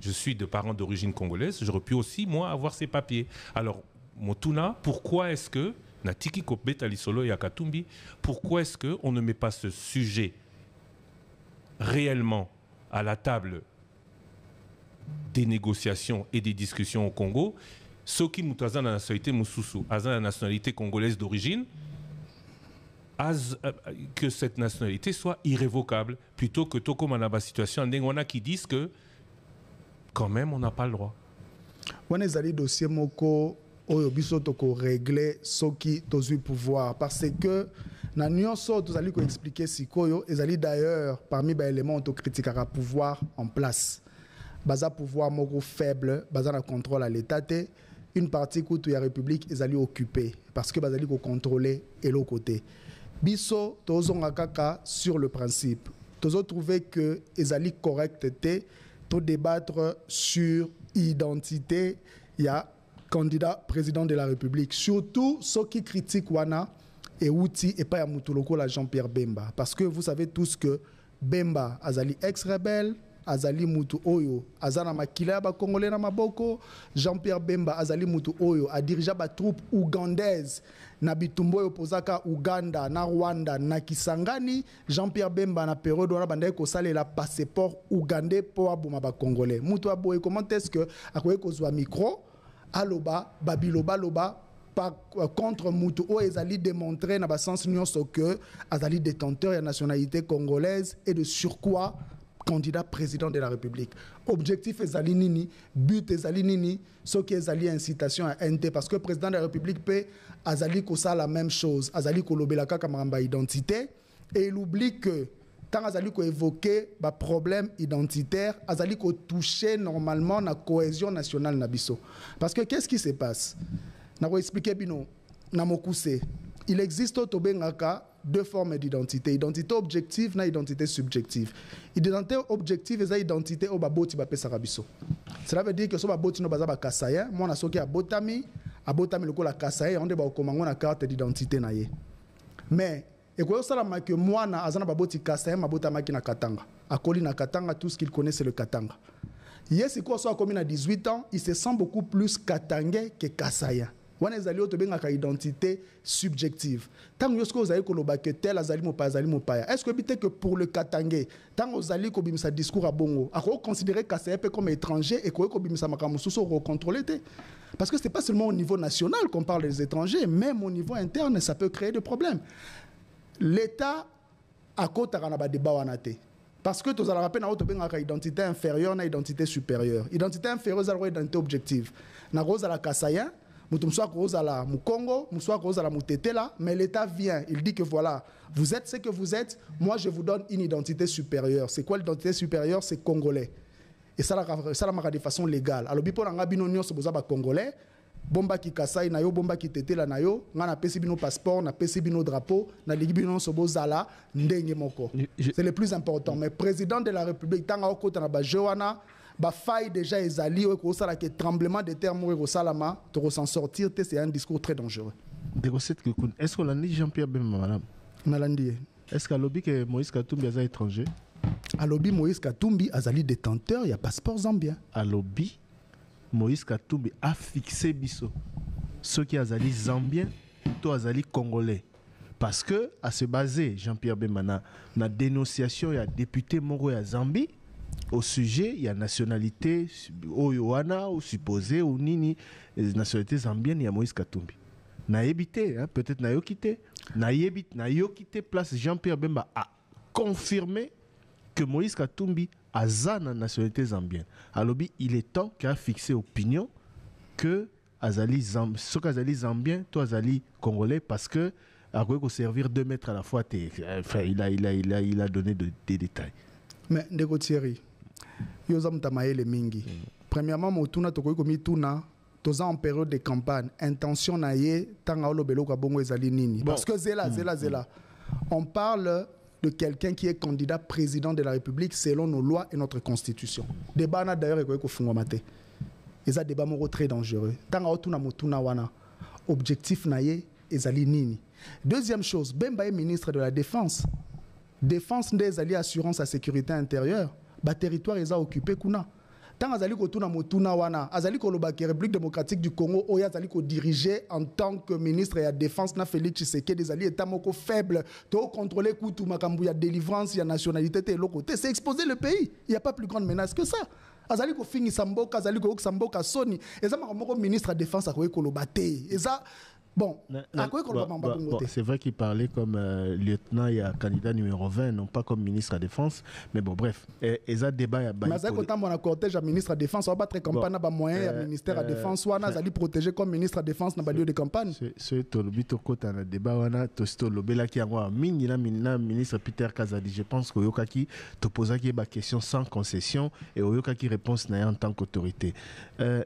Je suis de parents d'origine congolaise. J'aurais pu aussi moi avoir ces papiers. Alors Motuna, pourquoi est-ce que Natiki Kopbet Alisolo et Akatumbi, pourquoi est-ce qu'on ne met pas ce sujet réellement à la table des négociations et des discussions au Congo? Ceux qui nous la nationalité Moussoussou, la nationalité congolaise d'origine, que cette nationalité soit irrévocable, plutôt que Toko Manaba situation, on a qui disent que quand même on n'a pas le droit. On est allé dossier Moko. Oyo biso toko régler ce qui tozu pouvoir parce que na nyonso tozali ko expliquer sikoyo ezali d'ailleurs parmi les éléments to critiquera pouvoir en place baza pouvoir moko faible baza na contrôle à l'état té une partie que la République ezali occupée parce que bazali ko contrôler et l'autre côté biso tozonga kaka sur le principe tozo trouver que ezali correct té to débattre sur identité il y a candidat président de la République. Surtout ceux qui critiquent Wana et Outi et pas Yamoutoloko la Jean-Pierre Bemba. Parce que vous savez tous que Bemba azali ex-rebelle, azali Moutou Oyo, azana makila ba Congolais na maboko, Jean-Pierre Bemba azali Moutou Oyo a dirigé ba troupe ougandaise na bitumbo opozaka Uganda na Rwanda na Kisangani. Jean-Pierre Bemba na période wana bandaye ko salela passeport ougandais pour aboma ba Congolais. Moutou aboye comment est-ce que akoye ko zwa micro aloba babiloba loba contre Moutou o ezali démontrer na ba sens nyonso que azali détenteur de la nationalité congolaise et de surcroît candidat président de la République. Objectif ezali nini, but ezali nini, ce qui ezali incitation à NT parce que président de la République peut azali ko ça la même chose, azali ko lobela kaka maramba identité et il oublie que tant azali ko évoquer ba problème identitaire, azali ko toucher normalement la cohésion nationale na biso. Parce que qu'est-ce qui se passe? Na ko expliquer bino na mokuse il existe au Tobengaka deux formes d'identité. Identité objective et identité subjective. Identité objective est l'identité au baboti bapé sarabiso. Cela veut dire que si baboti no bazaba kasaya, moi na soki abotami le ko la kasaya, on deba komango na carte d'identité na ye. Mais et quoi ça la que moi na azana baboti kasaya mabota maki na katanga. Akoli na katanga, tout ce qu'il connaît c'est le katanga. Yes, quoi soit comme il a 18 ans, il se sent beaucoup plus katangais que kasaya. On est allé au Tobengaka identité subjective. Tant que vous avez que tel azali mopaya. Est-ce que pour le katangais, tant que vous allez sa discours à bongo, à considérer kasaya comme étranger et que vous sa makamususo recontrôler? Parce que ce n'est pas seulement au niveau national qu'on parle des étrangers, même au niveau interne, ça peut créer des problèmes. L'État a côté de débat wanate. Parce que tu as rappelé une identité inférieure et identité supérieure. Identité inférieure, c'est l'identité objective. Na rosa la kasaya, mutumswa rosa la mukongo, muswa rosa la mutetela, mais l'État vient, il dit que voilà, vous êtes ce que vous êtes, moi je vous donne une identité supérieure. C'est quoi l'identité supérieure? C'est congolais. Et ça la de façon légale. Alors bipo nga bino nyonso boza ba congolais. Bomba ki kasai na yo, bomba ki tetela na yo, nga na pesi bino passeport, na pesi bino drapeau, na ligi bino sobo zala, ndenge moko. C'est le plus important. Mais président de la République, tanga okota na ba joana, ba faille déjà ezali, ko sala ke tremblement de terre mourir au salama, to s'en sortir, c'est un discours très dangereux. Est-ce qu'on a dit Jean-Pierre Bemba, madame? Nalandi. Est-ce qu'à lobby que Moïse Katumbi est étranger? À lobby Moïse Katumbi azali détenteur, il y a passeport zambien. À lobby Moïse Katumbi a fixé biso ceux qui azali zambien ou azali congolais parce que à se baser Jean-Pierre Bemana na dénonciation il y a député moko ya Zambie au sujet il y a nationalité oyoana ou supposé ou nini nationalité zambienne il y a Moïse Katumbi na évité hein, peut-être na yo quitté na yo quitté place Jean-Pierre Bemba a confirmé que Moïse Katumbi a la nationalité zambienne. Alors, il est temps qu'il a fixé opinion que ceux qui azali zambien, toi azali congolais, parce que à quoi servir 2 mètres à la fois, enfin, il a donné des détails. Mais ndeko Thierry, yozam tamaele mingi. Premièrement, motuna toko komi tuna toza en période de campagne, intention na ye tanga olobelo ka bongo ezali nini. Parce que zela. On parle de quelqu'un qui est candidat président de la République selon nos lois et notre constitution. Débat na d'ailleurs est ko fungwa mate. Eza débat moko très dangereux. Tanga otuna motuna wana objectif na ye ezali nini. Deuxième chose, Bemba est ministre de la Défense. Défense des alliés assurance à sécurité intérieure. Ba territoire eza occupé kuna. Tant azali ko tuna motuna wana, azali ko lobaki République démocratique du Congo, oya azali ko diriger en tant que ministre de la Défense na Félix Tshisekedi des alliés état moko faible, to contrôler kutu makambu ya délivrance ya nationalité te lokote, c'est exposer le pays. Il y a pas plus grande menace que ça. Azali ko fingi samboka, azali ko samboka soni, eza makambo ministre de la Défense akoye ko lobate. Eza bon, c'est vrai qu'il parlait comme lieutenant et candidat numéro 20, non pas comme ministre de la Défense. Mais bon, bref, et ça débat il y a mais ça quand on a cortège à ministre de la Défense, on va battre campagne à moyen à ministère de la Défense, ou on a allé protéger comme ministre de la Défense dans le lieu de campagne. C'est tout le but au côté un débat, on a tout le bel qui a moi ministre Peter Kazadi. Je pense que Yokaki te posa qui est question sans concession et Yokaki réponse en tant qu'autorité.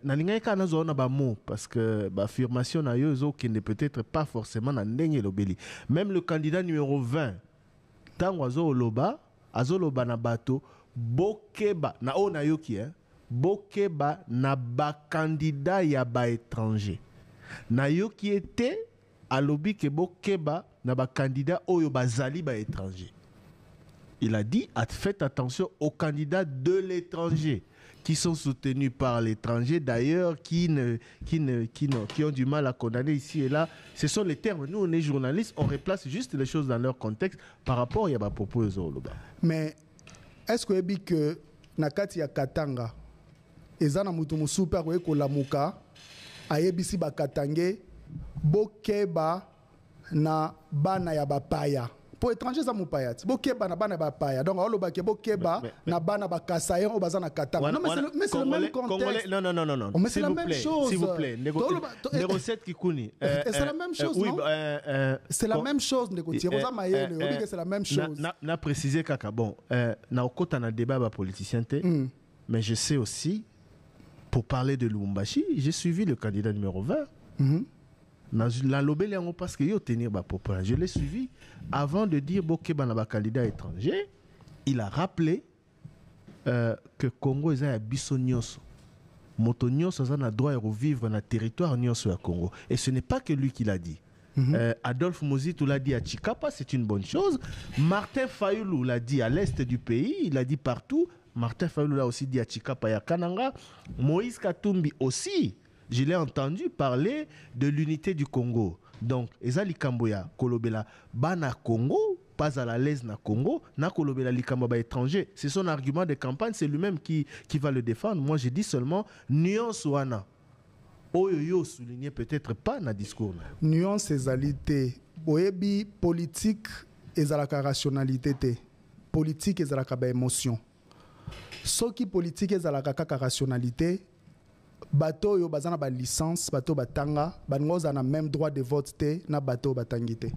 Nalinga kana zona ba mot parce que affirmation na yo qui peut-être pas forcément dans ndenge lobeli. Même le candidat numéro 20 tango azoloba na bato bokeba na ona yoki hein bokeba na ba candidat ya ba étranger na yoki était alobi ke bokeba na ba candidat oyo bazali ba étranger. Il a dit faites attention aux candidats de l'étranger qui sont soutenus par l'étranger, d'ailleurs, qui ont du mal à condamner ici et là. Ce sont les termes. Nous, on est journalistes, on replace juste les choses dans leur contexte par rapport à ma proposition. Mais est-ce que vous avez que Nakati ya Katanga, ezana mutumu super ko lamuka, ayebisi ba Katange, bokeba na bana ya bapaya. Pour étrangers ça mupaya bokeba na bana ba paya donc olo ba bokeba na bana ba kasayen o bazana katanga non mais c'est le même contexte non mais c'est la même chose s'il vous plaît les recettes qui kuni c'est la même chose non c'est la même chose ndeko tiroza mayele obi que c'est la même chose na préciser kaka bon na okota na débat ba politicien té mais je sais aussi pour parler de Lubumbashi j'ai suivi le candidat numéro 20 La lobel yango parce que yo tenir ba populaire. Je l'ai suivi avant de dire boké bana candidat étranger. Il a rappelé que Congo est un biso nyonso. Moto nyonso a droit de revivre dans le territoire nyonso ya Congo. Et ce n'est pas que lui qui l'a dit. Adolphe Mozitu l'a dit à Chikapa, c'est une bonne chose. Martin Fayoulou l'a dit à l'est du pays, il l'a dit partout. Martin Fayoulou l'a aussi dit à Chikapa et à Kananga. Moïse Katumbi aussi. Je l'ai entendu parler de l'unité du Congo. Donc, Ezali Kamboya, Kolobela, Bana Congo, pas à la l'aise na Congo, na Kolobela Likamba étranger. C'est son argument de campagne, c'est lui-même qui va le défendre. Moi, je dis seulement nuance wana. Oyoyo souligné peut-être pas na discours. Nuance ezalité. Oyebi politique ezalaka rationalité te. Politique ezalaka ba émotion. Soki politique ezalaka kaka rationalité. Bato yo bazana ba licence, bato batanga, bangoza na même droit de vote te na bato batangité.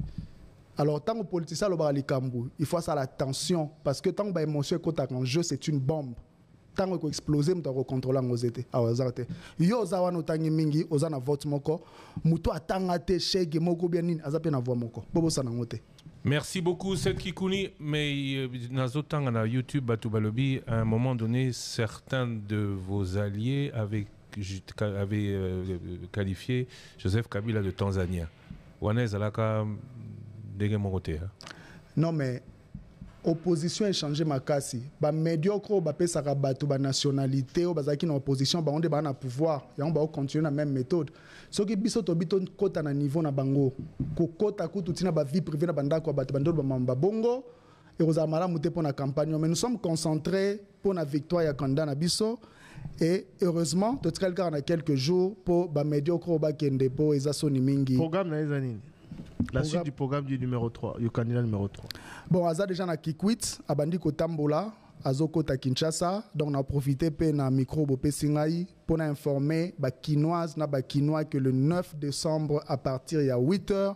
Alors tant que politicien lo ba likambu, il faut ça l'attention parce que tant que ba émotion kota en jeu, c'est une bombe. Tant que exploser mto ko contrôler ngozete. Awazarte. Yo za wana tangi mingi ozana vote moko, muto atanga te shege moko bien nini azape na voix moko. Bobo sana ngote. Merci beaucoup, Seth Kikouni. Mais dans YouTube, Batou Balobi, à un moment donné, certains de vos alliés avaient qualifié Joseph Kabila de Tanzanien. Wanez alaka dege morote. Non mais opposition échangé makasi. Ba médiocre ba pesa ka bato ba nationalité ou bazaki na opposition ba onde ba na pouvoir. Ya on ba continuer la même méthode. Soki biso to bito kota na niveau na bango. Ko kota kutu tina ba vie privée na bandako ba bato bandolo ba mamba bongo. Et aux amara muté pour la campagne. Mais nous sommes concentrés pour la victoire ya candidat na biso. Et heureusement, tout cas, on a quelques jours pour ba médiocre ba kende po ezasoni mingi. Programme na ezanini. La suite du programme du numéro 3, du candidat numéro 3. Bon, aza déjà na Kikwit, abandi ko tambola, azoko ta Kinshasa, donc on a profité pe na micro bo pesingai pour informer ba kinoise na ba kinois que le 9 décembre à partir ya 8h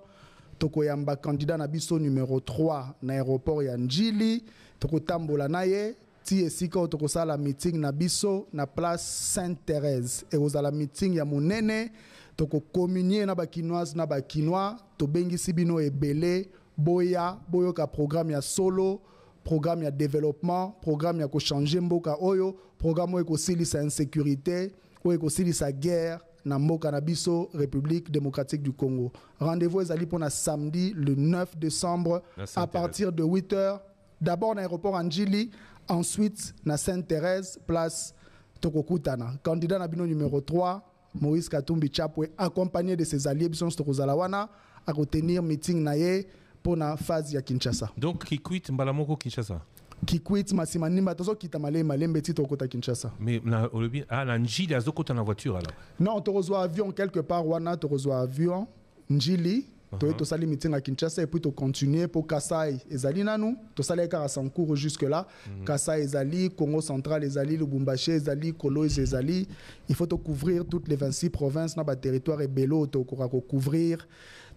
tokoyamba candidat na biso numéro 3 na aéroport ya Njili, toko tambola na ye. Ti esika otokosala meeting na biso na place Sainte-Thérèse et ozala meeting ya monene toko communier na bakinoise na bakinois to bengisi bino ebele boya boyoka programme ya solo programme ya développement programme ya ko changer mboka oyo programme oyo ko silisa insécurité oyo ko silisa guerre na mboka na biso République démocratique du Congo. Rendez-vous ezali pour na samedi le 9 décembre à partir de 8h d'abord na aéroport Anjili. Ensuite, na Sainte-Thérèse, place Tokokutana. Candidat Nabino numéro 3, Moïse Katumbi Chapwe, accompagné de ses alliés, Bison Stokozalawana, à retenir meeting naye pour la phase ya Kinshasa. Donc, qui quitte Mbalamoko Kinshasa? Qui quitte Massimanimba, Tozo Kitamale, Malembe, Tokota Kinshasa. Mais, la Njili, a Zokota na voiture alors? Non, tu reçois avion quelque part, Wana, tu reçois avion, Njili. Tu as sali meeting à Kinshasa et puis tu continues pour Kasai et Zali nanou. Tu as sali à son cours jusque là. Kasai et Zali, Congo central et Zali, Lubumbashi et Zali, Kolo et Zali. Il faut te couvrir toutes les 26 provinces dans le territoire et Bello. Tu dois couvrir.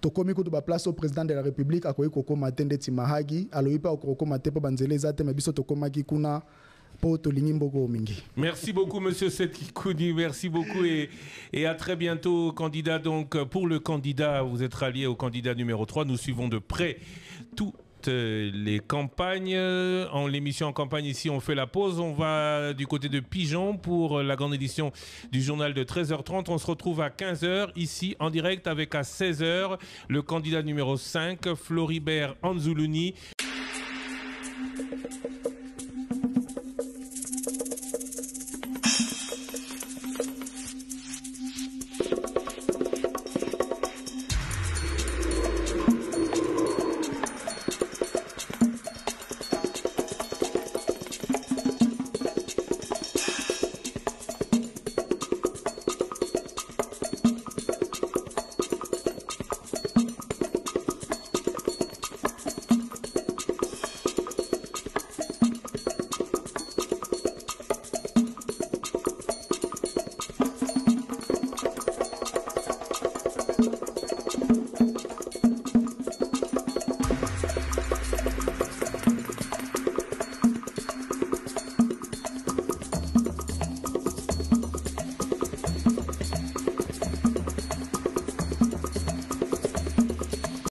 Tu commis que tu vas place au président de la République à quoi Koko Matende Timahagi. Alors il pas au Koko Matende pour Banzele Zate mais biso to komaki kuna. Merci beaucoup, monsieur Setkikouni. Merci beaucoup et à très bientôt, candidat. Donc, pour le candidat, vous êtes rallié au candidat numéro 3. Nous suivons de près toutes les campagnes. En l'émission en campagne, ici, on fait la pause. On va du côté de Pigeon pour la grande édition du journal de 13h30. On se retrouve à 15h, ici, en direct, avec à 16h, le candidat numéro 5, Floribert Anzoulouni.